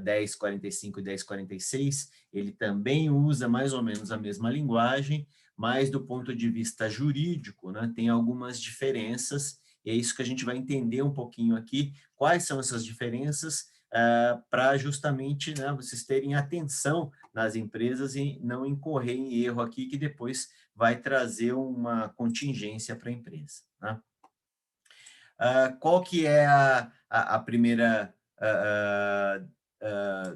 1045 e 1046, ele também usa mais ou menos a mesma linguagem, mas do ponto de vista jurídico, né, tem algumas diferenças, e é isso que a gente vai entender um pouquinho aqui, quais são essas diferenças, para justamente, né, vocês terem atenção nas empresas e não incorrer em erro aqui, que depois vai trazer uma contingência para a empresa. Né? Qual que é a primeira,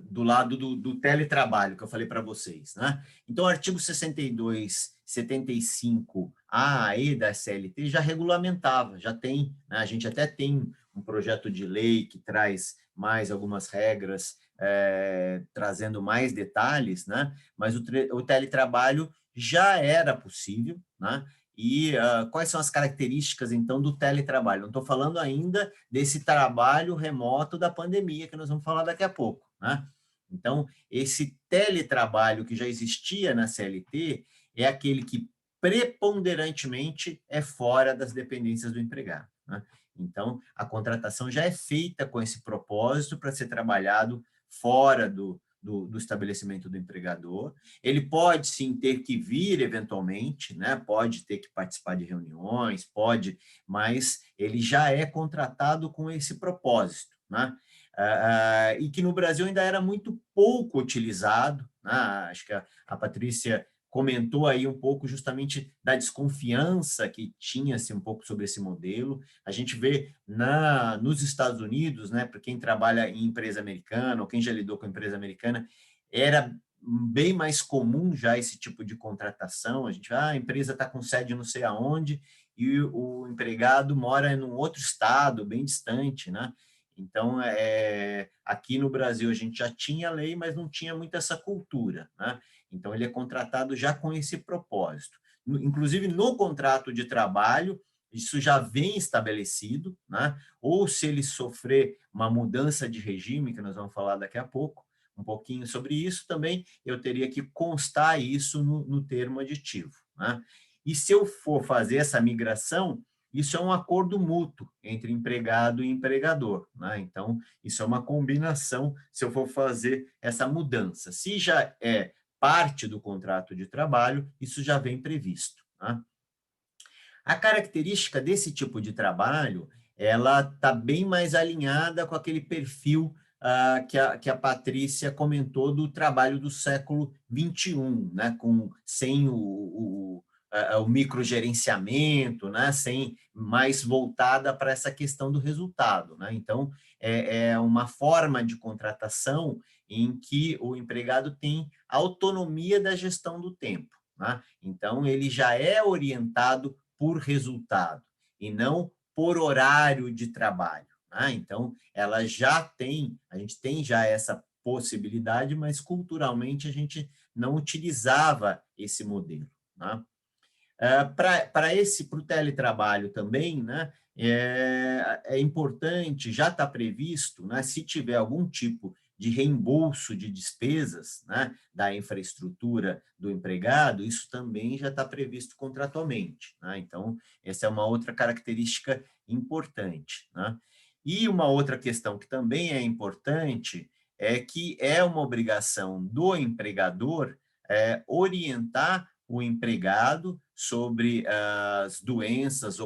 do lado do teletrabalho, que eu falei para vocês? Né? Então, o artigo 62, 75A e da CLT já regulamentava, já tem, né? A gente até tem um projeto de lei que traz mais algumas regras, trazendo mais detalhes, né? Mas o teletrabalho já era possível, né? E quais são as características, então, do teletrabalho? Não estou falando ainda desse trabalho remoto da pandemia, que nós vamos falar daqui a pouco, né? Então, esse teletrabalho que já existia na CLT é aquele que preponderantemente é fora das dependências do empregado, né? Então, a contratação já é feita com esse propósito para ser trabalhado fora do estabelecimento do empregador. Ele pode, sim, ter que vir eventualmente, né? Pode ter que participar de reuniões, pode, mas ele já é contratado com esse propósito, né? E que no Brasil ainda era muito pouco utilizado, né? Acho que a Patrícia comentou aí um pouco justamente da desconfiança que tinha-se um pouco sobre esse modelo. A gente vê nos Estados Unidos, né, para quem trabalha em empresa americana ou quem já lidou com empresa americana, era bem mais comum já esse tipo de contratação. A gente a empresa está com sede não sei aonde e o empregado mora em um outro estado, bem distante, né? Então, aqui no Brasil a gente já tinha lei, mas não tinha muito essa cultura, né? Então, ele é contratado já com esse propósito. Inclusive, no contrato de trabalho, isso já vem estabelecido, né? Ou se ele sofrer uma mudança de regime, que nós vamos falar daqui a pouco, um pouquinho sobre isso também, eu teria que constar isso no termo aditivo, né? E se eu for fazer essa migração, isso é um acordo mútuo entre empregado e empregador, né? Então, isso é uma combinação se eu for fazer essa mudança. Se já é parte do contrato de trabalho, isso já vem previsto, né? A característica desse tipo de trabalho, ela está bem mais alinhada com aquele perfil que a Patrícia comentou do trabalho do século XXI, né? Sem o microgerenciamento, né? Sem mais voltada para essa questão do resultado, né? Então, é uma forma de contratação em que o empregado tem autonomia da gestão do tempo, né? Então, ele já é orientado por resultado e não por horário de trabalho, né? Então, a gente tem já essa possibilidade, mas culturalmente a gente não utilizava esse modelo, né? Para o teletrabalho também, né, é importante, já está previsto, né, se tiver algum tipo de reembolso de despesas, né, da infraestrutura do empregado, isso também já está previsto contratualmente, né? Então, essa é uma outra característica importante, né? E uma outra questão que também é importante é que é uma obrigação do empregador orientar o empregado sobre as doenças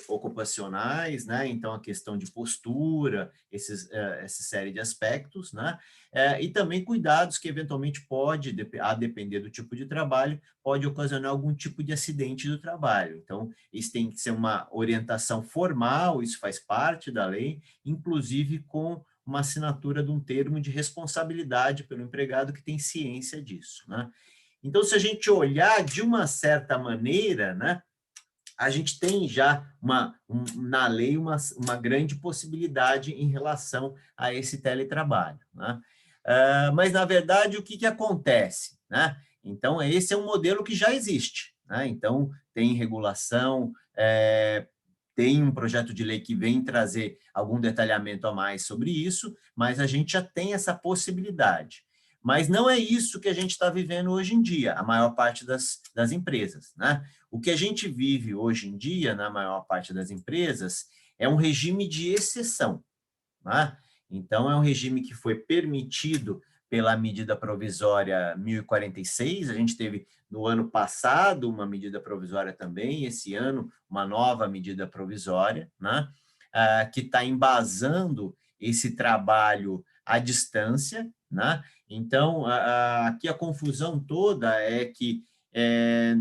ocupacionais, né? Então, a questão de postura, essa série de aspectos, né? E também cuidados que, eventualmente, pode, a depender do tipo de trabalho, pode ocasionar algum tipo de acidente do trabalho. Então, isso tem que ser uma orientação formal, isso faz parte da lei, inclusive com uma assinatura de um termo de responsabilidade pelo empregado que tem ciência disso, né? Então, se a gente olhar de uma certa maneira, né, a gente tem já na lei uma grande possibilidade em relação a esse teletrabalho, né? Mas, na verdade, o que acontece, né? Então, esse é um modelo que já existe, né? Então, tem regulação, tem um projeto de lei que vem trazer algum detalhamento a mais sobre isso, mas a gente já tem essa possibilidade. Mas não é isso que a gente está vivendo hoje em dia, a maior parte das empresas, né? O que a gente vive hoje em dia, na maior parte das empresas, é um regime de exceção, né? Então, é um regime que foi permitido pela medida provisória 1046, a gente teve no ano passado uma medida provisória também, esse ano uma nova medida provisória, né? Que está embasando esse trabalho à distância, né? Então, aqui a confusão toda é que,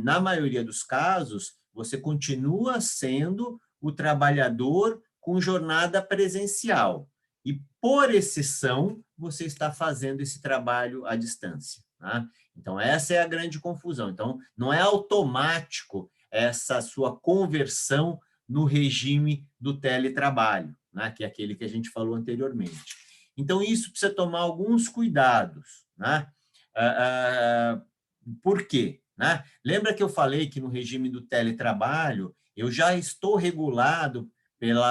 na maioria dos casos, você continua sendo o trabalhador com jornada presencial. E, por exceção, você está fazendo esse trabalho à distância, né? Então, essa é a grande confusão. Então, não é automático essa sua conversão no regime do teletrabalho, né? Que é aquele que a gente falou anteriormente. Então, isso precisa tomar alguns cuidados, né? Por quê? Né? Lembra que eu falei que no regime do teletrabalho eu já estou regulado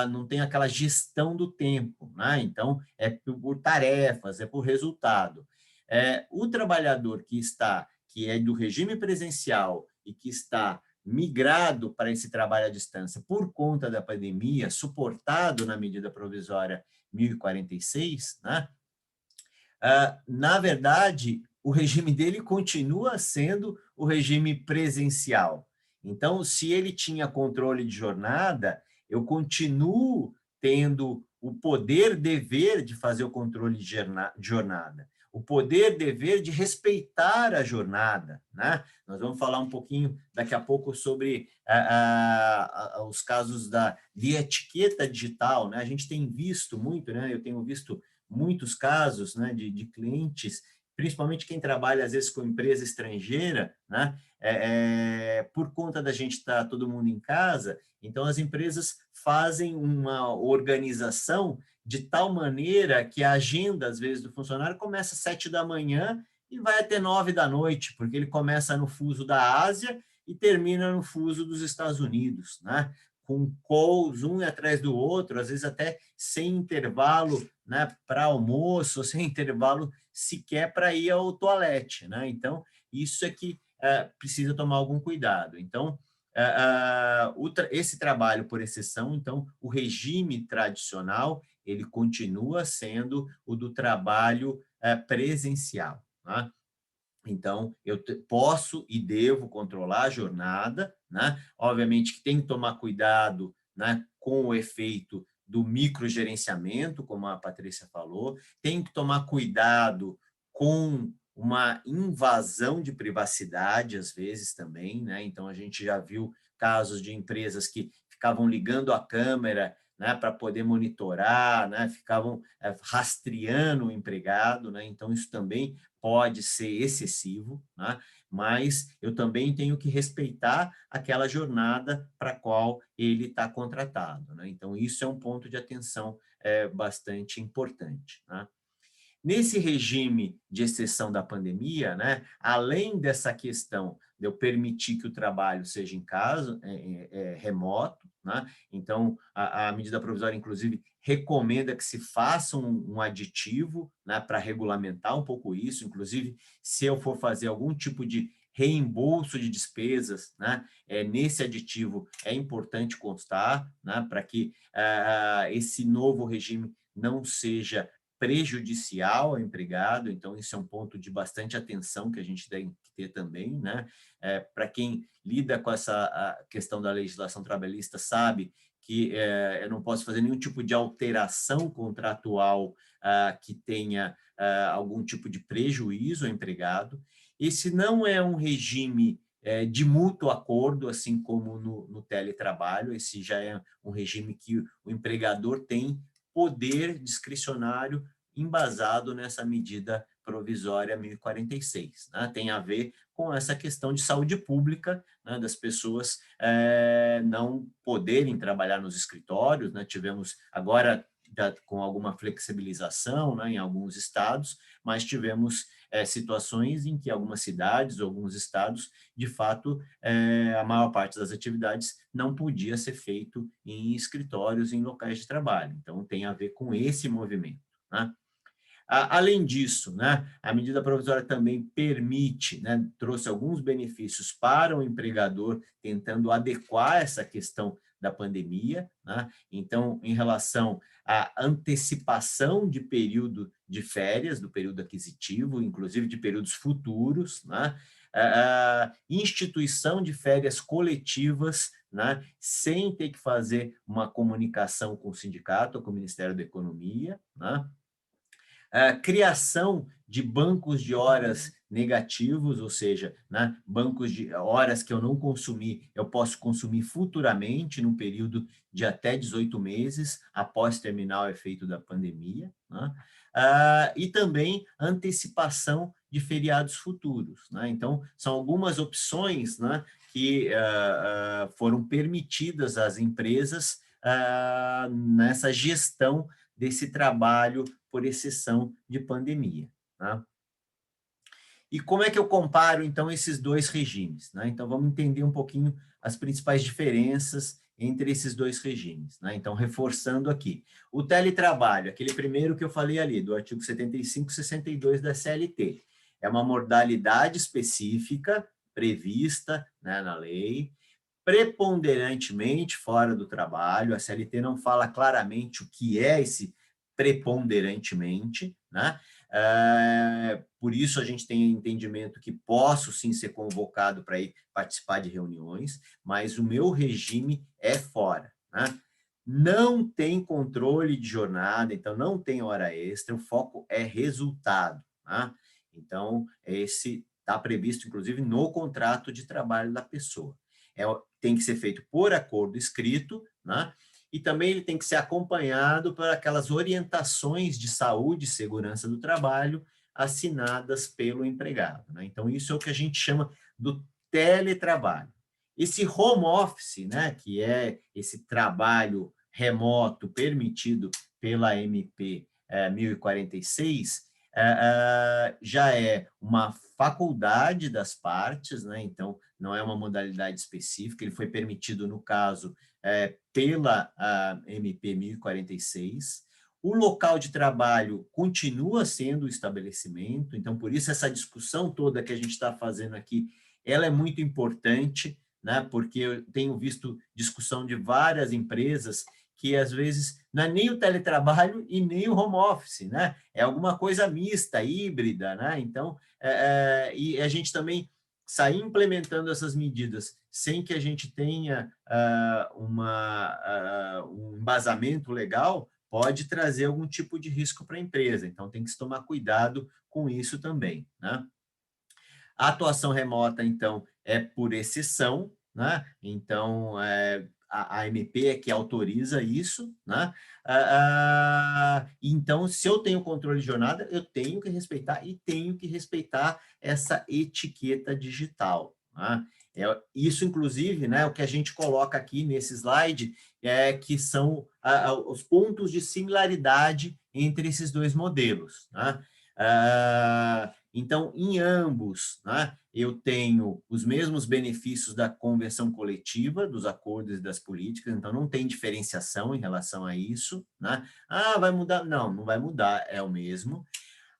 não tem aquela gestão do tempo, né? Então, é por tarefas, é por resultado. O trabalhador que é do regime presencial e que está migrado para esse trabalho à distância por conta da pandemia, suportado na medida provisória 1046, né? Na verdade, o regime dele continua sendo o regime presencial. Então, se ele tinha controle de jornada, eu continuo tendo o poder-dever de fazer o controle de jornada, o poder-dever de respeitar a jornada, né? Nós vamos falar um pouquinho daqui a pouco sobre os casos de etiqueta digital, né? A gente tem visto muito, né? Eu tenho visto muitos casos, né, de clientes, principalmente quem trabalha, às vezes, com empresa estrangeira, né, por conta da gente estar todo mundo em casa, então as empresas fazem uma organização de tal maneira que a agenda, às vezes, do funcionário começa às 7 da manhã e vai até 9 da noite, porque ele começa no fuso da Ásia e termina no fuso dos Estados Unidos, né? Com calls um atrás do outro, às vezes até sem intervalo, né, para almoço, sem intervalo sequer para ir ao toalete, né? Então, isso é que precisa tomar algum cuidado. Então, esse trabalho por exceção, então, o regime tradicional, ele continua sendo o do trabalho presencial, né? Então, eu posso e devo controlar a jornada, né? Obviamente que tem que tomar cuidado, né, com o efeito do microgerenciamento, como a Patrícia falou, tem que tomar cuidado com uma invasão de privacidade, às vezes, também, né? Então, a gente já viu casos de empresas que ficavam ligando a câmera, né, para poder monitorar, né? Ficavam rastreando o empregado, né? Então, isso também pode ser excessivo, né? Mas eu também tenho que respeitar aquela jornada para a qual ele está contratado, né? Então, isso é um ponto de atenção bastante importante, né? Nesse regime de exceção da pandemia, né, além dessa questão de eu permitir que o trabalho seja em casa, remoto, né, então a medida provisória, inclusive, recomenda que se faça um aditivo, né, para regulamentar um pouco isso, inclusive, se eu for fazer algum tipo de reembolso de despesas, né, nesse aditivo é importante constar, né, para que esse novo regime não seja prejudicial ao empregado, então isso é um ponto de bastante atenção que a gente tem que ter também, né? Para quem lida com essa a questão da legislação trabalhista sabe que eu não posso fazer nenhum tipo de alteração contratual que tenha algum tipo de prejuízo ao empregado. Esse não é um regime de mútuo acordo, assim como no teletrabalho, esse já é um regime que o empregador tem poder discricionário embasado nessa medida provisória 1046. Né? Tem a ver com essa questão de saúde pública, né? Das pessoas não poderem trabalhar nos escritórios. Né? Tivemos agora com alguma flexibilização, né, em alguns estados, mas tivemos situações em que algumas cidades, alguns estados, de fato, a maior parte das atividades não podia ser feito em escritórios, em locais de trabalho. Então, tem a ver com esse movimento. Né? Além disso, né, a medida provisória também permite, né, trouxe alguns benefícios para o empregador, tentando adequar essa questão da pandemia. Né? Então, em relação à antecipação de período de férias, do período aquisitivo, inclusive de períodos futuros, né? A instituição de férias coletivas, né, sem ter que fazer uma comunicação com o sindicato ou com o Ministério da Economia, né? A criação de bancos de horas negativos, ou seja, né, bancos de horas que eu não consumi, eu posso consumir futuramente, num período de até 18 meses, após terminar o efeito da pandemia. Né? E também antecipação de feriados futuros. Né? Então, são algumas opções, né, que foram permitidas às empresas nessa gestão desse trabalho por exceção de pandemia. Né? E como é que eu comparo, então, esses dois regimes? Né? Então, vamos entender um pouquinho as principais diferenças entre esses dois regimes. Né? Então, reforçando aqui. O teletrabalho, aquele primeiro que eu falei ali, do artigo 75 e 62 da CLT, é uma modalidade específica prevista, né, na lei, preponderantemente fora do trabalho. A CLT não fala claramente o que é esse preponderantemente, né? Por isso a gente tem entendimento que posso sim ser convocado para ir participar de reuniões, mas o meu regime é fora, né? Não tem controle de jornada, então não tem hora extra, o foco é resultado, né? Então, esse está previsto, inclusive, no contrato de trabalho da pessoa. Tem que ser feito por acordo escrito, né? E também ele tem que ser acompanhado por aquelas orientações de saúde e segurança do trabalho assinadas pelo empregado. Né? Então, isso é o que a gente chama do teletrabalho. Esse home office, né, que é esse trabalho remoto permitido pela MP 1046, já é uma faculdade das partes, né? Então, não é uma modalidade específica, ele foi permitido, no caso, pela MP 1046. O local de trabalho continua sendo o estabelecimento, então, por isso, essa discussão toda que a gente está fazendo aqui, ela é muito importante, né? Porque eu tenho visto discussão de várias empresas que, às vezes, não é nem o teletrabalho e nem o home office, né? É alguma coisa mista, híbrida, né? Então, e a gente também sair implementando essas medidas sem que a gente tenha um embasamento legal, pode trazer algum tipo de risco para a empresa. Então, tem que se tomar cuidado com isso também, né? A atuação remota, então, é por exceção, né? Então, a MP é que autoriza isso, né? Então, se eu tenho controle de jornada, eu tenho que respeitar e tenho que respeitar essa etiqueta digital. Né? Isso, inclusive, né, o que a gente coloca aqui nesse slide, que são os pontos de similaridade entre esses dois modelos. Né? Então, em ambos, né, eu tenho os mesmos benefícios da convenção coletiva, dos acordos e das políticas, então não tem diferenciação em relação a isso. Né? Vai mudar? Não, não vai mudar, é o mesmo.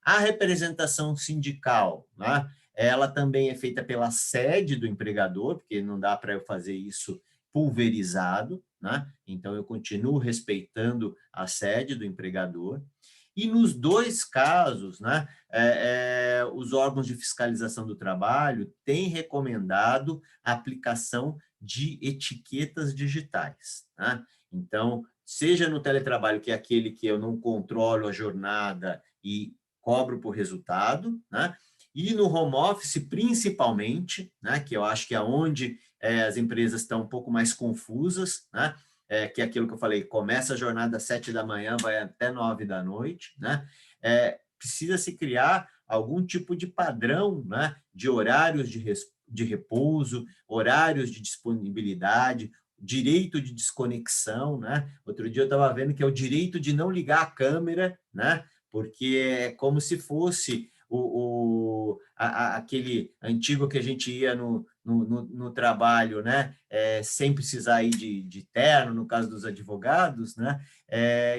A representação sindical, né, ela também é feita pela sede do empregador, porque não dá para eu fazer isso pulverizado, né? Então eu continuo respeitando a sede do empregador. E nos dois casos, né, os órgãos de fiscalização do trabalho têm recomendado a aplicação de etiquetas digitais, né? Então, seja no teletrabalho, que é aquele que eu não controlo a jornada e cobro por resultado, né? E no home office, principalmente, né, que eu acho que é onde as empresas estão um pouco mais confusas, né? Que é aquilo que eu falei, começa a jornada às 7 da manhã, vai até 9 da noite, né? Precisa se criar algum tipo de padrão, né, de horários de repouso, horários de disponibilidade, direito de desconexão, né? Outro dia eu estava vendo que é o direito de não ligar a câmera, né? Porque é como se fosse aquele antigo que a gente ia no trabalho, né? Sem precisar ir de terno, no caso dos advogados, né?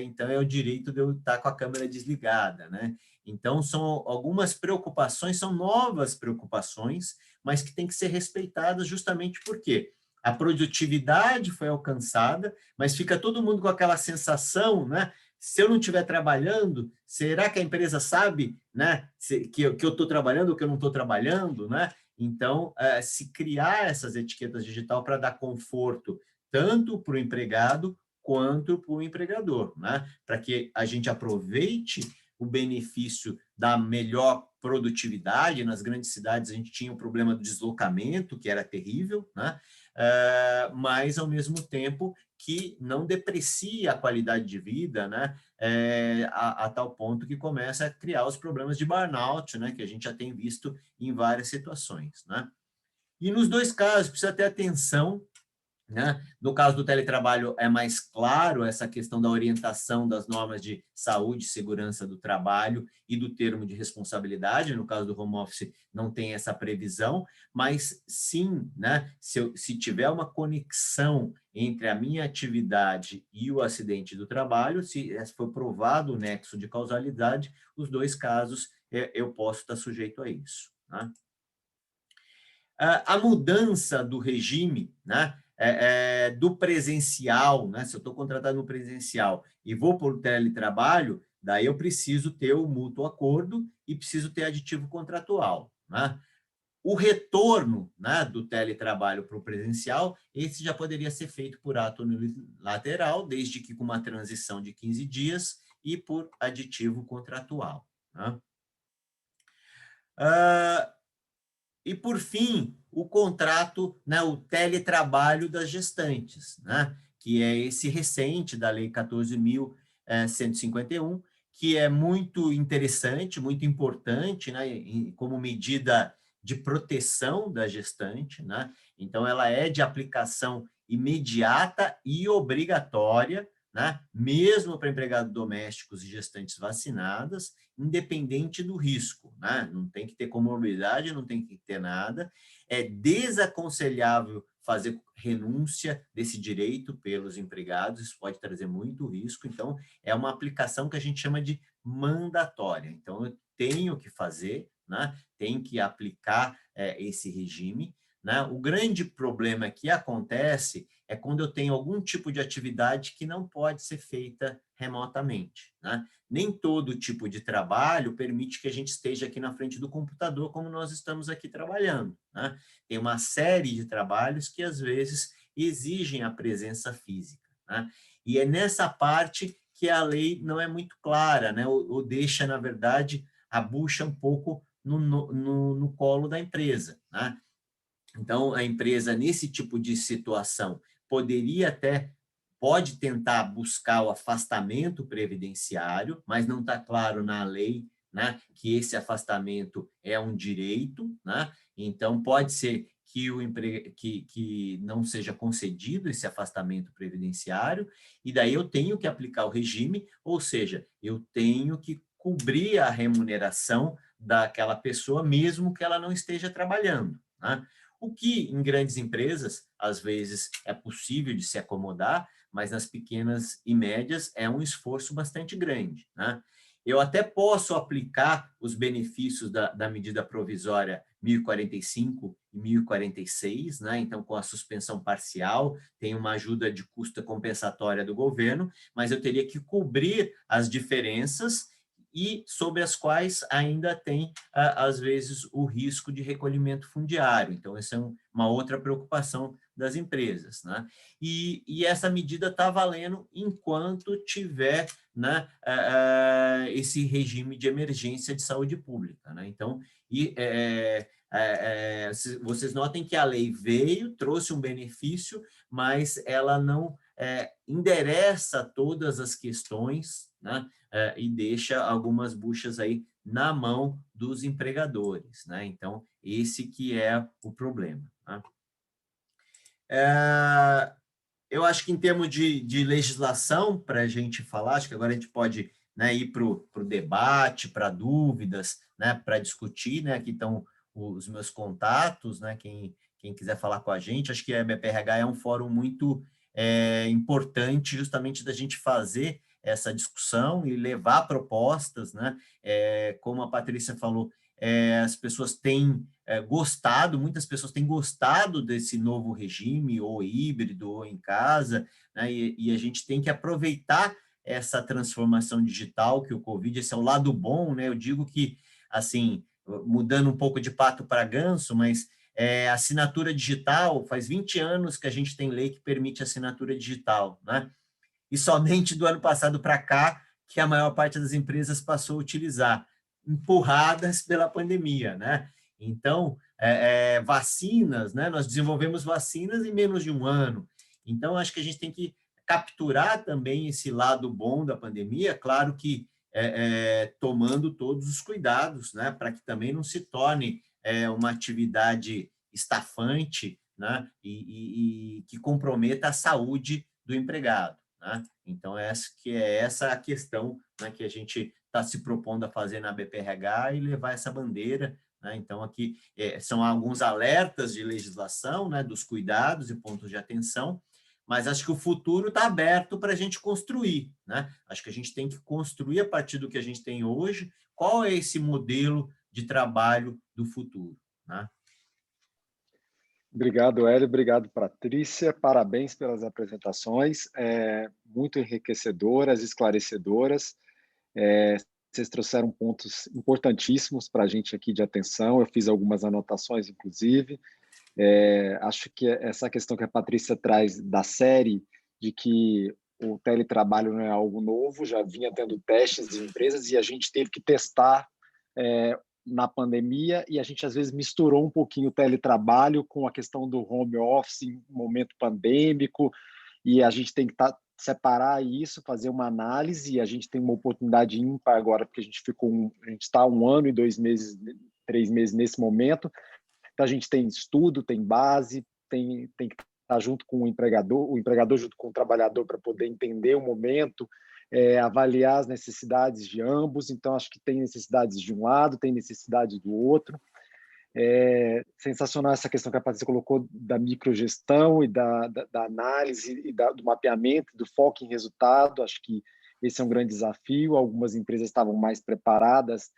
Então, é o direito de eu estar com a câmera desligada, né? Então, são algumas preocupações, são novas preocupações, mas que têm que ser respeitadas justamente porque a produtividade foi alcançada, mas fica todo mundo com aquela sensação, né? Se eu não estiver trabalhando, será que a empresa sabe, né, que eu estou trabalhando ou que eu não estou trabalhando, né? Então, se criar essas etiquetas digital para dar conforto tanto para o empregado quanto para o empregador, né? Para que a gente aproveite o benefício da melhor produtividade. Nas grandes cidades, a gente tinha o problema do deslocamento, que era terrível, né? Mas, ao mesmo tempo, que não deprecia a qualidade de vida, né? A tal ponto que começa a criar os problemas de burnout, né? Que a gente já tem visto em várias situações, né? E nos dois casos, precisa ter atenção, né? No caso do teletrabalho, é mais claro essa questão da orientação das normas de saúde e segurança do trabalho e do termo de responsabilidade. No caso do home office, não tem essa previsão, mas sim, né? Se tiver uma conexão entre a minha atividade e o acidente do trabalho, se for provado o nexo de causalidade, os dois casos eu posso estar sujeito a isso, né? A mudança do regime, né, do presencial, né, se eu estou contratado no presencial e vou para o teletrabalho, daí eu preciso ter o mútuo acordo e preciso ter aditivo contratual, né? O retorno, né, do teletrabalho para o presencial, esse já poderia ser feito por ato unilateral, desde que com uma transição de 15 dias e por aditivo contratual, né? E, por fim, o contrato, né, o teletrabalho das gestantes, né, que é esse recente da Lei 14.151, que é muito interessante, muito importante, né, como medida de proteção da gestante, né? Então, ela é de aplicação imediata e obrigatória, né, mesmo para empregados domésticos e gestantes vacinadas, independente do risco, né? Não tem que ter comorbidade, não tem que ter nada. É desaconselhável fazer renúncia desse direito pelos empregados, isso pode trazer muito risco. Então, é uma aplicação que a gente chama de mandatória. Então, eu tenho que fazer, né? Tem que aplicar esse regime, né? O grande problema que acontece é quando eu tenho algum tipo de atividade que não pode ser feita remotamente, né? Nem todo tipo de trabalho permite que a gente esteja aqui na frente do computador como nós estamos aqui trabalhando, né? Tem uma série de trabalhos que, às vezes, exigem a presença física, né? E é nessa parte que a lei não é muito clara, né? Ou deixa, na verdade, a bucha um pouco no colo da empresa, né? Então, a empresa, nesse tipo de situação, pode tentar buscar o afastamento previdenciário, mas não está claro na lei, né, que esse afastamento é um direito, né? Então, pode ser que não seja concedido esse afastamento previdenciário, e daí eu tenho que aplicar o regime, ou seja, eu tenho que cobrir a remuneração daquela pessoa, mesmo que ela não esteja trabalhando, né? O que, em grandes empresas, às vezes é possível de se acomodar, mas nas pequenas e médias é um esforço bastante grande, né? Eu até posso aplicar os benefícios da medida provisória 1045 e 1046, né? Então, com a suspensão parcial, tem uma ajuda de custo compensatória do governo, mas eu teria que cobrir as diferenças e sobre as quais ainda tem, às vezes, o risco de recolhimento fundiário. Então, essa é uma outra preocupação das empresas, né? E essa medida está valendo enquanto tiver, né, esse regime de emergência de saúde pública, né? Então, vocês notem que a lei veio, trouxe um benefício, mas ela não endereça todas as questões, né? E deixa algumas buchas aí na mão dos empregadores, né? Então, esse que é o problema, né? Eu acho que em termos de legislação, para a gente falar, acho que agora a gente pode, né, ir para o debate, para dúvidas, né, para discutir, né? Aqui estão os meus contatos, né? Quem quiser falar com a gente, acho que a BPRH é um fórum muito importante justamente da gente fazer essa discussão e levar propostas, né? Como a Patrícia falou, as pessoas têm gostado, muitas pessoas têm gostado desse novo regime, ou híbrido, ou em casa, né? E a gente tem que aproveitar essa transformação digital que o Covid, esse é o lado bom, né? Eu digo que, assim, mudando um pouco de pato para ganso, mas assinatura digital, faz 20 anos que a gente tem lei que permite assinatura digital, né? E somente do ano passado para cá que a maior parte das empresas passou a utilizar, empurradas pela pandemia, né? Então, vacinas, né? Nós desenvolvemos vacinas em menos de um ano. Então, acho que a gente tem que capturar também esse lado bom da pandemia, claro que tomando todos os cuidados, né? Para que também não se torne uma atividade estafante, né? E que comprometa a saúde do empregado, né? Então, essa a questão, né, que a gente está se propondo a fazer na BPRH e levar essa bandeira, né? Então, aqui são alguns alertas de legislação, né, dos cuidados e pontos de atenção, mas acho que o futuro está aberto para a gente construir, né? Acho que a gente tem que construir a partir do que a gente tem hoje, qual é esse modelo de trabalho do futuro, né? Obrigado, Hélio. Obrigado, Patrícia. Parabéns pelas apresentações, muito enriquecedoras, esclarecedoras. Vocês trouxeram pontos importantíssimos para a gente aqui de atenção. Eu fiz algumas anotações, inclusive. Acho que essa questão que a Patrícia traz da série, de que o teletrabalho não é algo novo, já vinha tendo testes de empresas e a gente teve que testar na pandemia, e a gente às vezes misturou um pouquinho o teletrabalho com a questão do home office em um momento pandêmico, e a gente tem que separar isso, fazer uma análise, e a gente tem uma oportunidade ímpar agora, porque a gente está 1 ano e 2 meses, 3 meses nesse momento. Então, a gente tem estudo, tem base, tem que estar junto com o empregador junto com o trabalhador para poder entender o momento, avaliar as necessidades de ambos. Então, acho que tem necessidades de um lado, tem necessidade do outro. Sensacional essa questão que a Patrícia colocou da microgestão e da análise e do mapeamento, do foco em resultado. Acho que esse é um grande desafio. Algumas empresas estavam mais preparadas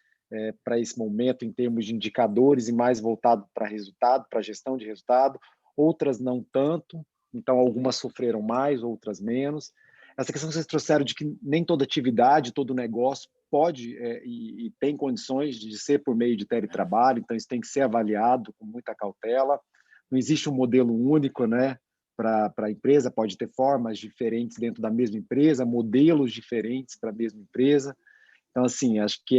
para esse momento em termos de indicadores e mais voltado para resultado, para gestão de resultado. Outras não tanto, então algumas sofreram mais, outras menos. Essa questão que vocês trouxeram de que nem toda atividade, todo negócio pode e tem condições de ser por meio de teletrabalho, então isso tem que ser avaliado com muita cautela. Não existe um modelo único, né, para a empresa, pode ter formas diferentes dentro da mesma empresa, modelos diferentes para a mesma empresa. Então, assim, acho que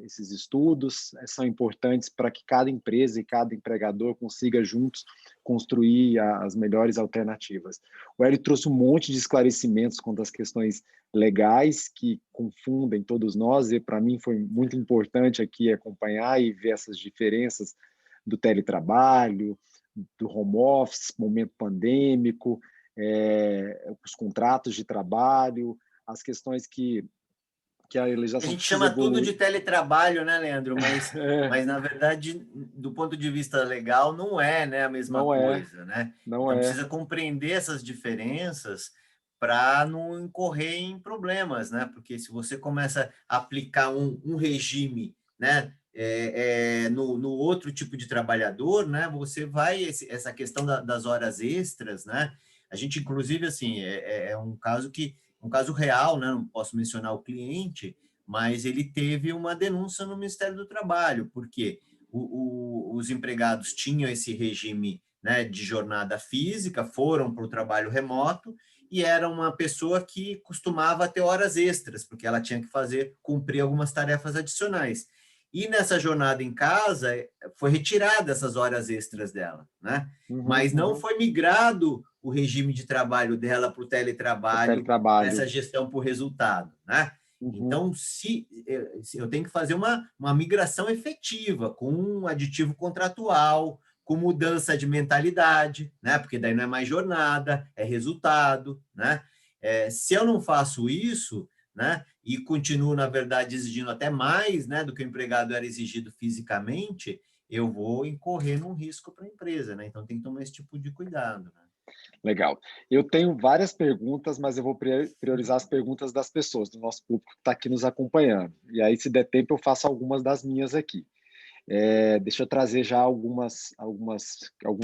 esses estudos são importantes para que cada empresa e cada empregador consiga juntos construir as melhores alternativas. O Hélio trouxe um monte de esclarecimentos quanto às questões legais que confundem todos nós, e para mim foi muito importante aqui acompanhar e ver essas diferenças do teletrabalho, do home office, momento pandêmico, os contratos de trabalho, as questões que a legislação A gente precisa chama tudo de evoluir. teletrabalho, né, Leandro? Mas na verdade, do ponto de vista legal, não é, né, a mesma coisa, né? Não Então, é. precisa compreender essas diferenças para não incorrer em problemas, né? Porque se você começa a aplicar um regime, né, no outro tipo de trabalhador, né, você vai, essa questão das horas extras, né? A gente, inclusive, assim, um caso real, né? Não posso mencionar o cliente, mas ele teve uma denúncia no Ministério do Trabalho, porque os empregados tinham esse regime, né, de jornada física, foram para o trabalho remoto, e era uma pessoa que costumava ter horas extras, porque ela tinha que cumprir algumas tarefas adicionais. E nessa jornada em casa, foi retirada essas horas extras dela, né? Mas não foi migrado o regime de trabalho dela para o teletrabalho, essa gestão por resultado, né? Então, se eu tenho que fazer uma migração efetiva, com um aditivo contratual, com mudança de mentalidade, né? Porque daí não é mais jornada, é resultado, né? Se eu não faço isso, né, e continuo, na verdade, exigindo até mais, né, do que o empregado era exigido fisicamente, eu vou incorrer num risco para a empresa, né? Então, tem que tomar esse tipo de cuidado, né? Legal. Eu tenho várias perguntas, mas eu vou priorizar as perguntas das pessoas, do nosso público que está aqui nos acompanhando. E aí, se der tempo, eu faço algumas das minhas aqui. Deixa eu trazer já alguns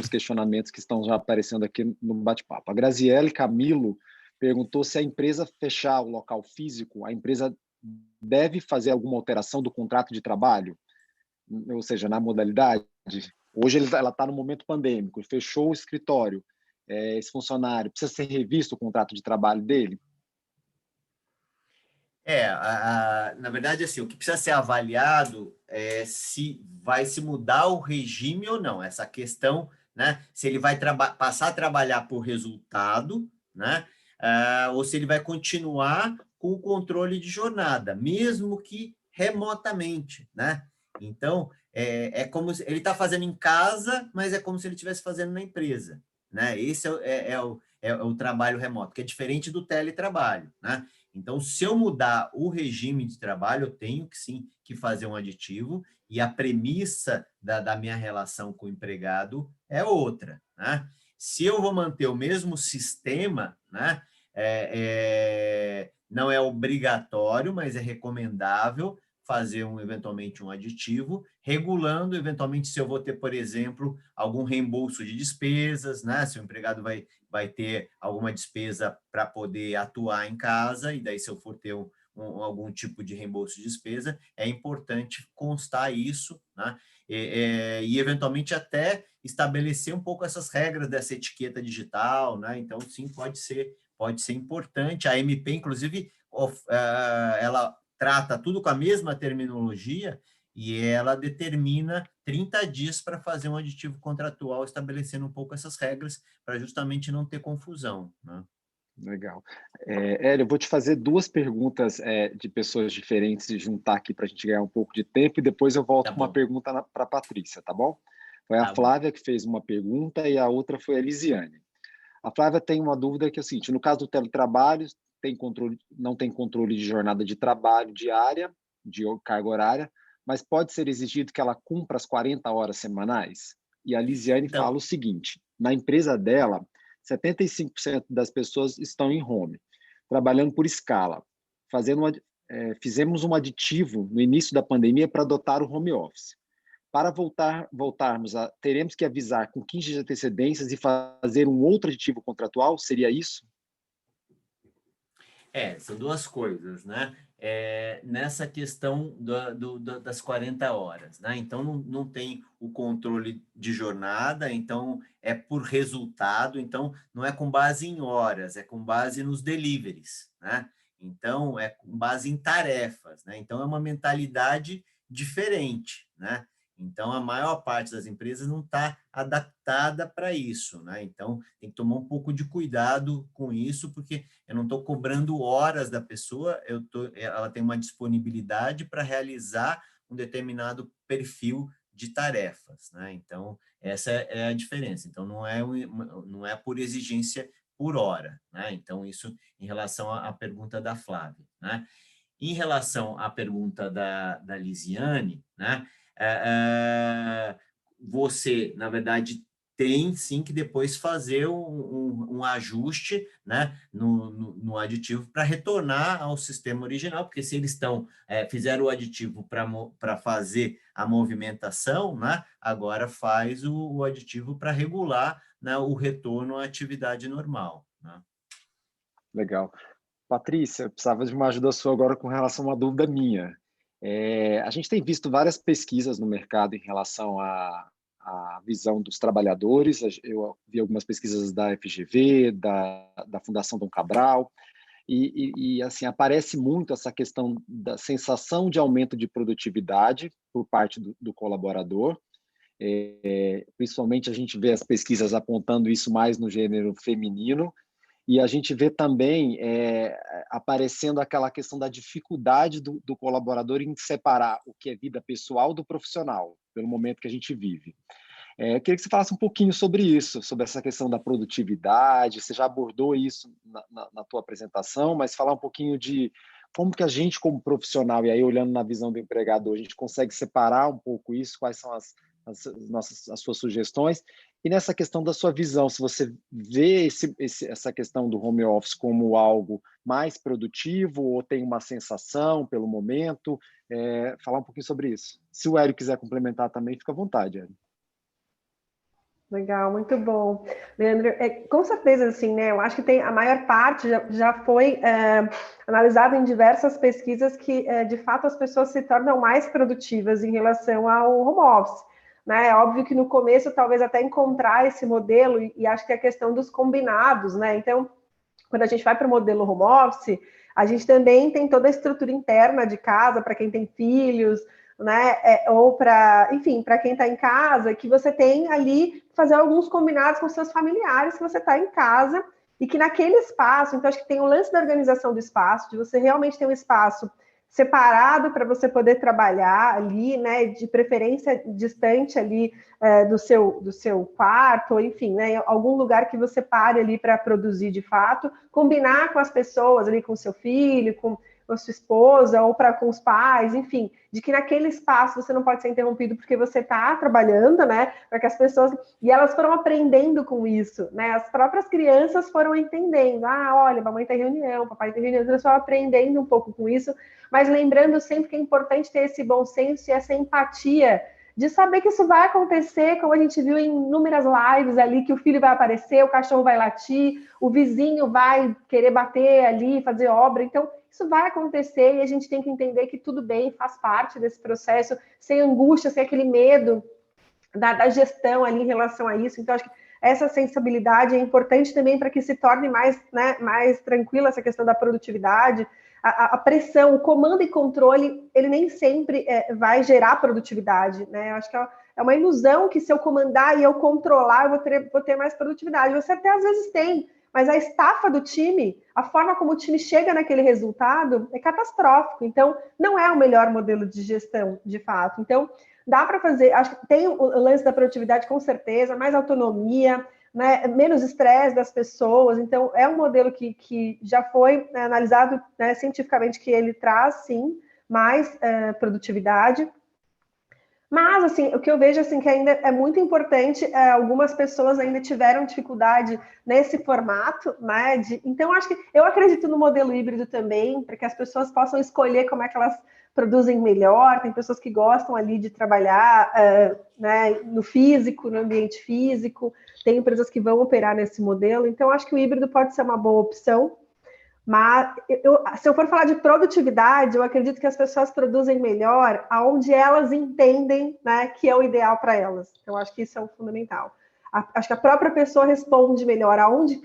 questionamentos que estão já aparecendo aqui no bate-papo. A Graziele Camilo perguntou se a empresa fechar o local físico, a empresa deve fazer alguma alteração do contrato de trabalho, ou seja, na modalidade. Hoje ela está no momento pandêmico, fechou o escritório, esse funcionário precisa ser revisto o contrato de trabalho dele? Na verdade, assim, o que precisa ser avaliado é se vai se mudar o regime ou não. Essa questão, né? Se ele vai passar a trabalhar por resultado, né? Ou se ele vai continuar com o controle de jornada, mesmo que remotamente, né? Então, é como se ele está fazendo em casa, mas é como se ele estivesse fazendo na empresa, né? Esse é o trabalho remoto, que é diferente do teletrabalho, né? Então, se eu mudar o regime de trabalho, eu tenho que sim que fazer um aditivo, e a premissa da minha relação com o empregado é outra, né? Se eu vou manter o mesmo sistema, né, não é obrigatório, mas é recomendável fazer eventualmente um aditivo, regulando, eventualmente, se eu vou ter, por exemplo, algum reembolso de despesas, né? Se o empregado vai ter alguma despesa para poder atuar em casa, e daí se eu for ter algum tipo de reembolso de despesa, é importante constar isso, né? E eventualmente até estabelecer um pouco essas regras dessa etiqueta digital, né? Então, sim, pode ser importante. A MP, inclusive, ela trata tudo com a mesma terminologia, e ela determina 30 dias para fazer um aditivo contratual, estabelecendo um pouco essas regras, para justamente não ter confusão, né? Legal. Hélio, eu vou te fazer duas perguntas de pessoas diferentes e juntar aqui para a gente ganhar um pouco de tempo, e depois eu volto com uma pergunta para a Patrícia, tá bom? Foi a Flávia que fez uma pergunta e a outra foi a Elisiane. A Flávia tem uma dúvida que é o seguinte: no caso do teletrabalho, não tem controle de jornada de trabalho diária, de carga horária, mas pode ser exigido que ela cumpra as 40 horas semanais? E a Lisiane fala o seguinte: na empresa dela, 75% das pessoas estão em home, trabalhando por escala. Fizemos um aditivo no início da pandemia para adotar o home office. Para teremos que avisar com 15 dias de antecedências e fazer um outro aditivo contratual? Seria isso? São duas coisas, né? Nessa questão das 40 horas, né? Então, não tem o controle de jornada, então é por resultado, então não é com base em horas, é com base nos deliveries, né? Então, é com base em tarefas, né? Então, é uma mentalidade diferente, né? Então, a maior parte das empresas não está adaptada para isso, né? Então, tem que tomar um pouco de cuidado com isso, porque eu não estou cobrando horas da pessoa, ela tem uma disponibilidade para realizar um determinado perfil de tarefas, né? Então, essa é a diferença. Então, não é por exigência por hora, né? Então, isso em relação à pergunta da Flávia, né? Em relação à pergunta da Lisiane, né? Você, na verdade, tem sim que depois fazer um ajuste, né, no aditivo para retornar ao sistema original, porque se eles fizeram o aditivo para fazer a movimentação, né, agora faz o aditivo para regular, né, o retorno à atividade normal, né? Legal. Patrícia, eu precisava de uma ajuda sua agora com relação a uma dúvida minha. A gente tem visto várias pesquisas no mercado em relação à visão dos trabalhadores. Eu vi algumas pesquisas da FGV, da Fundação Dom Cabral, e assim, aparece muito essa questão da sensação de aumento de produtividade por parte do colaborador. Principalmente a gente vê as pesquisas apontando isso mais no gênero feminino, e a gente vê também aparecendo aquela questão da dificuldade do colaborador em separar o que é vida pessoal do profissional, pelo momento que a gente vive. Eu queria que você falasse um pouquinho sobre isso, sobre essa questão da produtividade. Você já abordou isso na tua apresentação, mas falar um pouquinho de como que a gente, como profissional, e aí olhando na visão do empregador, a gente consegue separar um pouco isso, quais são as suas sugestões, e nessa questão da sua visão, se você vê essa questão do home office como algo mais produtivo ou tem uma sensação pelo momento, falar um pouquinho sobre isso. Se o Hélio quiser complementar também, fica à vontade, Hélio. Legal, muito bom. Leandro, com certeza, assim, né? Eu acho que a maior parte já foi analisada em diversas pesquisas que, de fato, as pessoas se tornam mais produtivas em relação ao home office. Né? É óbvio que no começo, talvez até encontrar esse modelo, e acho que é a questão dos combinados, né? Então, quando a gente vai para o modelo home office, a gente também tem toda a estrutura interna de casa, para quem tem filhos, né? Ou para, enfim, para quem está em casa, que você tem ali fazer alguns combinados com seus familiares que você está em casa e que naquele espaço, então acho que tem o lance da organização do espaço, de você realmente ter um espaço separado para você poder trabalhar ali, né, de preferência distante ali do seu quarto, ou enfim, né, algum lugar que você pare ali para produzir de fato, combinar com as pessoas ali, com seu filho, com a sua esposa, ou com os pais, enfim, de que naquele espaço você não pode ser interrompido porque você está trabalhando, né, para que as pessoas, e elas foram aprendendo com isso, né, as próprias crianças foram entendendo, olha, mamãe tem reunião, papai tem reunião, elas foram aprendendo um pouco com isso, mas lembrando sempre que é importante ter esse bom senso e essa empatia de saber que isso vai acontecer, como a gente viu em inúmeras lives ali, que o filho vai aparecer, o cachorro vai latir, o vizinho vai querer bater ali, fazer obra, então isso vai acontecer e a gente tem que entender que tudo bem, faz parte desse processo, sem angústia, sem aquele medo da gestão ali em relação a isso. Então, acho que essa sensibilidade é importante também para que se torne mais, né, mais tranquila essa questão da produtividade. A pressão, o comando e controle, ele nem sempre vai gerar produtividade, né? Eu acho que é uma ilusão que se eu comandar e eu controlar, eu vou ter mais produtividade. Você até às vezes tem, mas a estafa do time, a forma como o time chega naquele resultado é catastrófico. Então, não é o melhor modelo de gestão, de fato. Então, dá para fazer, acho que tem o lance da produtividade com certeza, mais autonomia, né, menos estresse das pessoas. Então, é um modelo que já foi analisado, né, cientificamente, que ele traz, sim, mais produtividade. Mas, assim, o que eu vejo, assim, que ainda é muito importante, algumas pessoas ainda tiveram dificuldade nesse formato, né? Então, acho que eu acredito no modelo híbrido também, para que as pessoas possam escolher como é que elas produzem melhor. Tem pessoas que gostam ali de trabalhar né, no físico, no ambiente físico, tem empresas que vão operar nesse modelo, então acho que o híbrido pode ser uma boa opção. Mas se eu for falar de produtividade, eu acredito que as pessoas produzem melhor aonde elas entendem, né, que é o ideal para elas. Então, acho que isso é o fundamental. Acho que a própria pessoa responde melhor aonde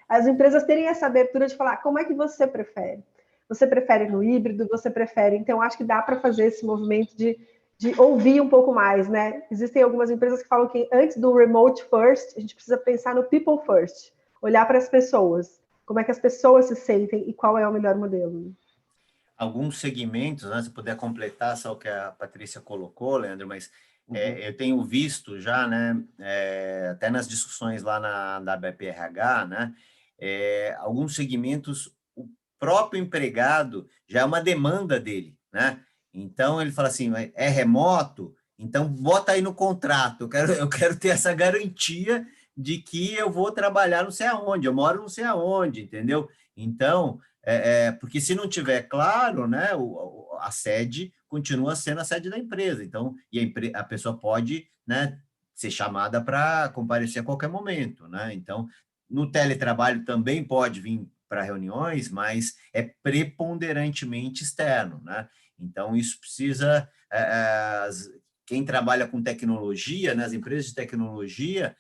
as empresas terem essa abertura de falar como é que você prefere. Você prefere no híbrido? Você prefere? Então, acho que dá para fazer esse movimento de ouvir um pouco mais, né? Existem algumas empresas que falam que antes do remote first, a gente precisa pensar no people first, olhar para as pessoas. Como é que as pessoas se sentem e qual é o melhor modelo. Alguns segmentos, né, se puder completar só o que a Patrícia colocou, Leandro, mas eu tenho visto já, né, até nas discussões lá da BPRH, né, alguns segmentos, o próprio empregado já é uma demanda dele, né? Então, ele fala assim, é remoto? Então, bota aí no contrato, eu quero ter essa garantia de que eu vou trabalhar não sei aonde, eu moro não sei aonde, entendeu? Então, porque se não tiver claro, né, a sede continua sendo a sede da empresa, então, e a pessoa pode, né, ser chamada para comparecer a qualquer momento, né? Então, no teletrabalho também pode vir para reuniões, mas é preponderantemente externo, né? Então, isso precisa... quem trabalha com tecnologia, nas empresas de tecnologia,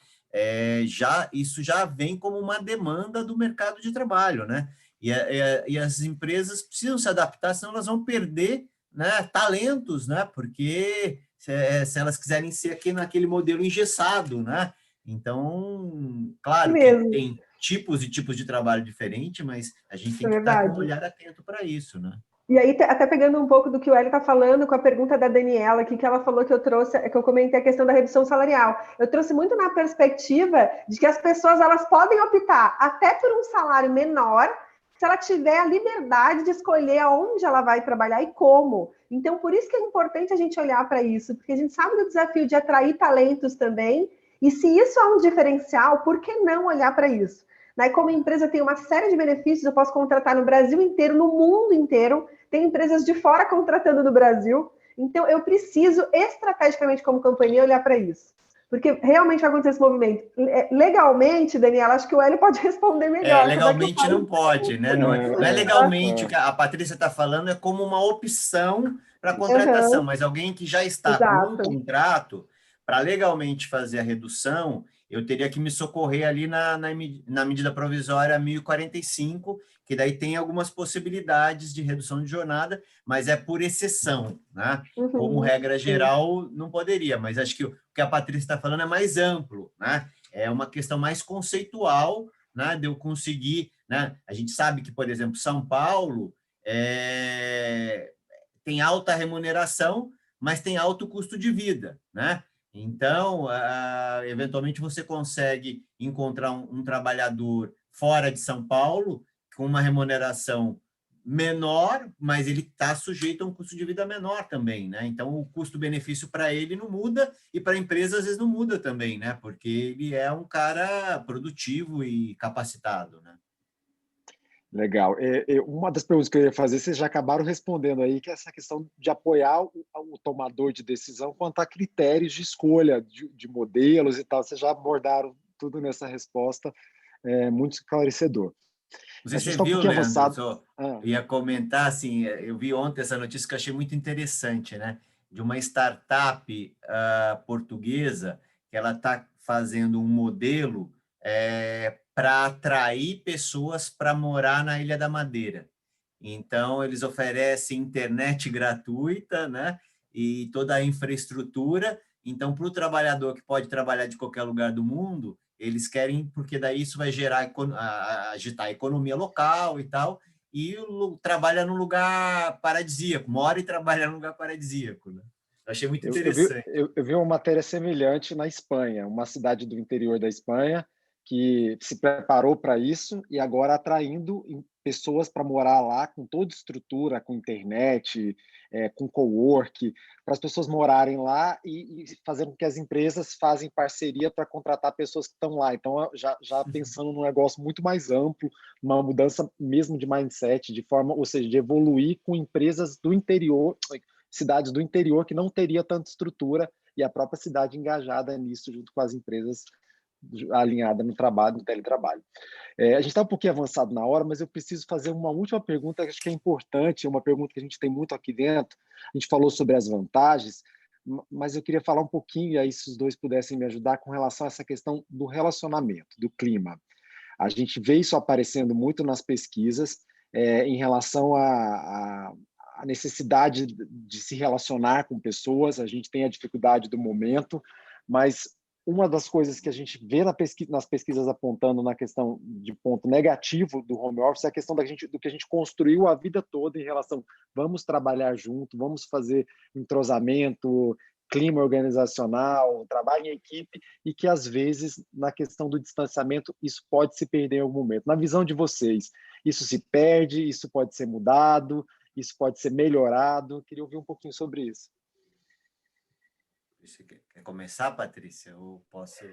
isso já vem como uma demanda do mercado de trabalho, né? E as empresas precisam se adaptar, senão elas vão perder, né, talentos, né? Porque se elas quiserem ser aqui naquele modelo engessado, né? Então, claro que mesmo, tem tipos e tipos de trabalho diferentes, mas a gente tem é que estar com um verdade. olhar atento para isso, né? E aí, até pegando um pouco do que o Hélio está falando, com a pergunta da Daniela aqui, que ela falou que eu trouxe, que eu comentei a questão da redução salarial. Eu trouxe muito na perspectiva de que as pessoas elas podem optar até por um salário menor, se ela tiver a liberdade de escolher aonde ela vai trabalhar e como. Então, por isso que é importante a gente olhar para isso, porque a gente sabe do desafio de atrair talentos também, e se isso é um diferencial, por que não olhar para isso? Né? Como a empresa tem uma série de benefícios, eu posso contratar no Brasil inteiro, no mundo inteiro, tem empresas de fora contratando no Brasil, então eu preciso, estrategicamente como companhia, olhar para isso. Porque realmente vai acontecer esse movimento. Legalmente, Daniela, acho que o Hélio pode responder melhor. Legalmente não pode, né? Não é legalmente, o que a Patrícia está falando é como uma opção para contratação, mas alguém que já está com um Exato. contrato, para legalmente fazer a redução, eu teria que me socorrer ali na medida provisória 1045, que daí tem algumas possibilidades de redução de jornada, mas é por exceção, né? Como regra geral, não poderia, mas acho que o que a Patrícia está falando é mais amplo, né? É uma questão mais conceitual, né? De eu conseguir, né? A gente sabe que, por exemplo, São Paulo tem alta remuneração, mas tem alto custo de vida, né? Então, eventualmente, você consegue encontrar um trabalhador fora de São Paulo com uma remuneração menor, mas ele está sujeito a um custo de vida menor também, né? Então, o custo-benefício para ele não muda e para a empresa, às vezes, não muda também, né? Porque ele é um cara produtivo e capacitado, né? Legal. Uma das perguntas que eu ia fazer, vocês já acabaram respondendo aí, que é essa questão de apoiar o tomador de decisão quanto a critérios de escolha de modelos e tal. Vocês já abordaram tudo nessa resposta, muito esclarecedor. Não sei A se gente você está um viu, pouquinho Leandro, avançado. eu ia comentar, assim, eu vi ontem essa notícia que eu achei muito interessante, né? De uma startup portuguesa, que ela está fazendo um modelo para atrair pessoas para morar na Ilha da Madeira. Então, eles oferecem internet gratuita, né? E toda a infraestrutura. Então, para o trabalhador que pode trabalhar de qualquer lugar do mundo, eles querem, porque daí isso vai gerar, agitar a economia local e tal, e trabalha num lugar paradisíaco, mora e trabalha num lugar paradisíaco, né? Eu achei muito interessante. Eu vi uma matéria semelhante na Espanha, uma cidade do interior da Espanha que se preparou para isso e agora atraindo pessoas para morar lá com toda estrutura, com internet, com cowork, para as pessoas morarem lá e fazendo com que as empresas fazem parceria para contratar pessoas que estão lá. Então, já pensando num negócio muito mais amplo, uma mudança mesmo de mindset, de forma, ou seja, de evoluir com empresas do interior, cidades do interior que não teria tanta estrutura e a própria cidade engajada nisso junto com as empresas alinhada no trabalho, no teletrabalho. A gente está um pouquinho avançado na hora, mas eu preciso fazer uma última pergunta que acho que é importante, uma pergunta que a gente tem muito aqui dentro. A gente falou sobre as vantagens, mas eu queria falar um pouquinho, e aí se os dois pudessem me ajudar, com relação a essa questão do relacionamento, do clima. A gente vê isso aparecendo muito nas pesquisas em relação à necessidade de se relacionar com pessoas, a gente tem a dificuldade do momento, mas uma das coisas que a gente vê nas pesquisas apontando na questão de ponto negativo do home office é a questão do que a gente construiu a vida toda em relação, vamos trabalhar junto, vamos fazer entrosamento, clima organizacional, trabalho em equipe, e que às vezes na questão do distanciamento isso pode se perder em algum momento. Na visão de vocês, isso se perde, isso pode ser mudado, isso pode ser melhorado? Queria ouvir um pouquinho sobre isso. Você quer começar, Patrícia? Ou posso?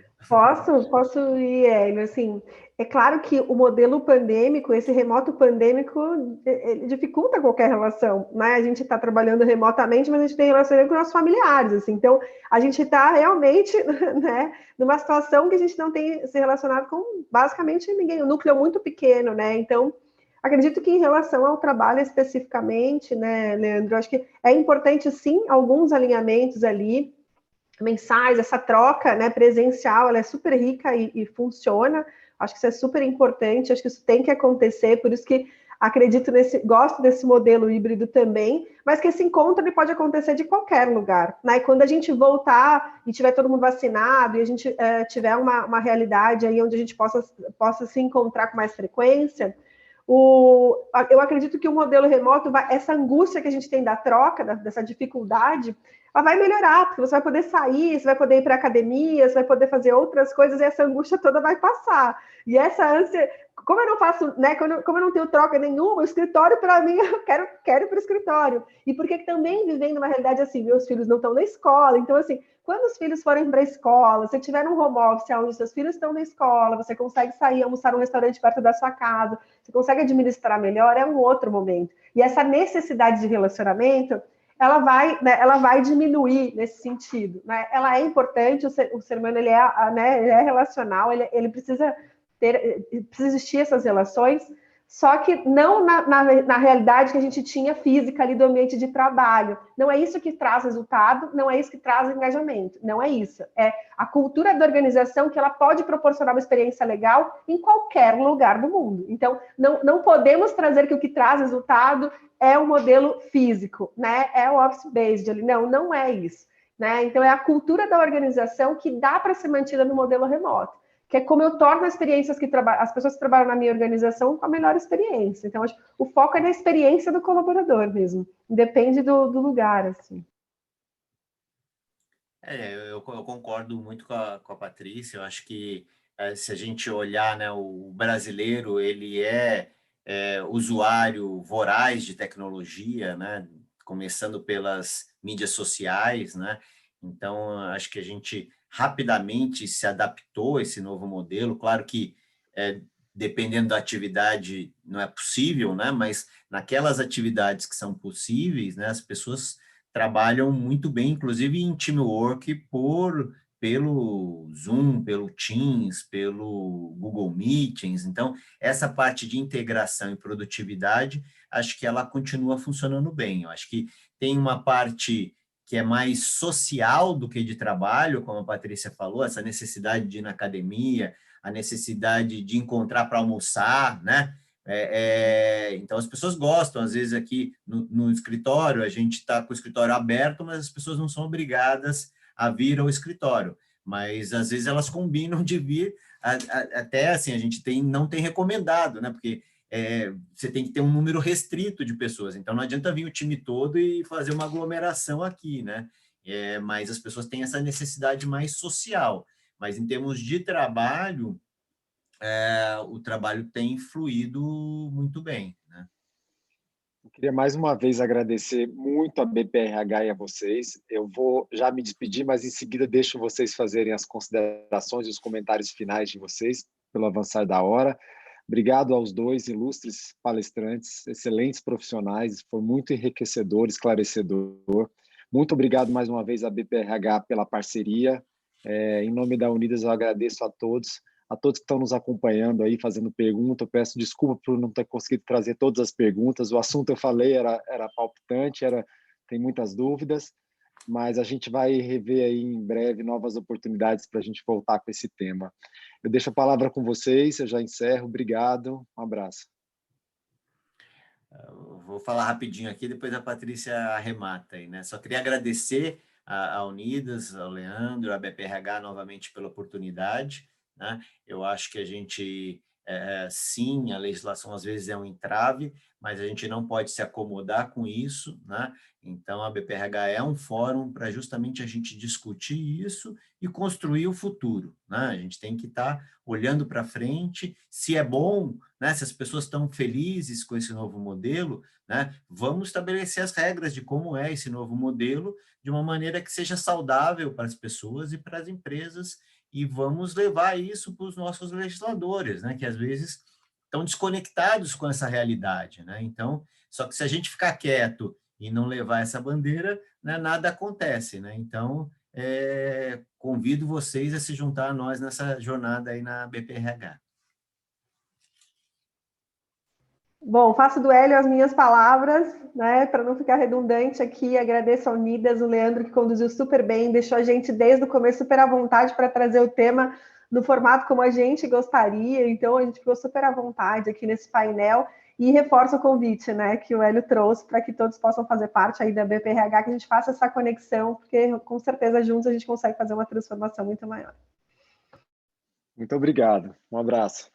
Posso ir, Hélio. Assim, é claro que o modelo pandêmico, esse remoto pandêmico, ele dificulta qualquer relação, né? A gente está trabalhando remotamente, mas a gente tem relacionamento com nossos familiares, assim. Então, a gente está realmente, né, numa situação que a gente não tem se relacionado com basicamente ninguém, um núcleo muito pequeno, né? Então, Acredito que em relação ao trabalho especificamente, né, Leandro, acho que é importante, sim, alguns alinhamentos ali, mensais, essa troca, né, presencial, ela é super rica e funciona. Acho que isso é super importante, acho que isso tem que acontecer, por isso que gosto desse modelo híbrido também, mas que esse encontro ele pode acontecer de qualquer lugar, né? Quando a gente voltar e tiver todo mundo vacinado e a gente tiver uma realidade aí onde a gente possa se encontrar com mais frequência, eu acredito que o modelo remoto, essa angústia que a gente tem da troca, dessa dificuldade, ela vai melhorar, porque você vai poder sair, você vai poder ir para a academia, você vai poder fazer outras coisas e essa angústia toda vai passar. E essa ânsia, como eu não faço, né, como eu não tenho troca nenhuma, o escritório, para mim, eu quero ir para o escritório. E porque também vivendo uma realidade assim, meus filhos não estão na escola, então, assim, quando os filhos forem para a escola, se tiver um home office onde seus filhos estão na escola, você consegue sair, almoçar num restaurante perto da sua casa, você consegue administrar melhor, é um outro momento. E essa necessidade de relacionamento, ela vai diminuir nesse sentido, né? Ela é importante, o ser humano ele é relacional, ele precisa existir essas relações, só que não na realidade que a gente tinha física ali do ambiente de trabalho. Não é isso que traz resultado, não é isso que traz engajamento, não é isso. É a cultura da organização que ela pode proporcionar uma experiência legal em qualquer lugar do mundo. Então, não podemos trazer que o que traz resultado é o modelo físico, né? É o office-based ali. Não é isso. Né? Então, é a cultura da organização que dá para ser mantida no modelo remoto, que é como eu torno as pessoas que trabalham na minha organização com a melhor experiência. Então, acho que o foco é na experiência do colaborador mesmo, depende do lugar, assim. Eu concordo muito com a Patrícia. Eu acho que se a gente olhar, né, o brasileiro ele é usuário voraz de tecnologia, né, começando pelas mídias sociais, né? Então acho que a gente rapidamente se adaptou a esse novo modelo. Claro que dependendo da atividade não é possível, né? Mas naquelas atividades que são possíveis, né, as pessoas trabalham muito bem, inclusive em teamwork, pelo Zoom, pelo Teams, pelo Google Meetings. Então, essa parte de integração e produtividade, acho que ela continua funcionando bem. Eu acho que tem uma parte que é mais social do que de trabalho, como a Patrícia falou, essa necessidade de ir na academia, a necessidade de encontrar para almoçar, né? Então, as pessoas gostam, às vezes aqui no escritório, a gente está com o escritório aberto, mas as pessoas não são obrigadas a vir ao escritório, mas às vezes elas combinam de vir, até assim, a gente não tem recomendado, né? Porque você tem que ter um número restrito de pessoas, então não adianta vir o time todo e fazer uma aglomeração aqui, né? Mas as pessoas têm essa necessidade mais social, mas em termos de trabalho, o trabalho tem fluído muito bem, né? Eu queria mais uma vez agradecer muito a BPRH e a vocês. Eu vou já me despedir, mas em seguida deixo vocês fazerem as considerações e os comentários finais de vocês, pelo avançar da hora. Obrigado aos dois ilustres palestrantes, excelentes profissionais, foi muito enriquecedor, esclarecedor. Muito obrigado mais uma vez à BPRH pela parceria. Em nome da Unidas, eu agradeço a todos que estão nos acompanhando aí, fazendo pergunta. Eu peço desculpa por não ter conseguido trazer todas as perguntas. O assunto eu falei era palpitante, tem muitas dúvidas, mas a gente vai rever aí em breve novas oportunidades para a gente voltar com esse tema. Eu deixo a palavra com vocês, eu já encerro. Obrigado, um abraço. Eu vou falar rapidinho aqui, depois a Patrícia arremata aí, né? Só queria agradecer a Unidas, ao Leandro, a BPRH novamente pela oportunidade, né? Eu acho que a gente, sim, a legislação às vezes é um entrave, mas a gente não pode se acomodar com isso, né? Então, a BPRH é um fórum para justamente a gente discutir isso e construir o futuro, né? A gente tem que estar olhando para frente, se é bom, né? Se as pessoas estão felizes com esse novo modelo, né? Vamos estabelecer as regras de como é esse novo modelo de uma maneira que seja saudável para as pessoas e para as empresas, e vamos levar isso para os nossos legisladores, né? Que às vezes estão desconectados com essa realidade, né? Então, só que se a gente ficar quieto e não levar essa bandeira, né, nada acontece, né? Então, convido vocês a se juntar a nós nessa jornada aí na BPRH. Bom, faço do Hélio as minhas palavras, né, para não ficar redundante aqui. Agradeço ao Unidas, o Leandro, que conduziu super bem, deixou a gente desde o começo super à vontade para trazer o tema no formato como a gente gostaria. Então, a gente ficou super à vontade aqui nesse painel e reforço o convite, né, que o Hélio trouxe para que todos possam fazer parte aí da BPRH, que a gente faça essa conexão, porque com certeza juntos a gente consegue fazer uma transformação muito maior. Muito obrigado. Um abraço.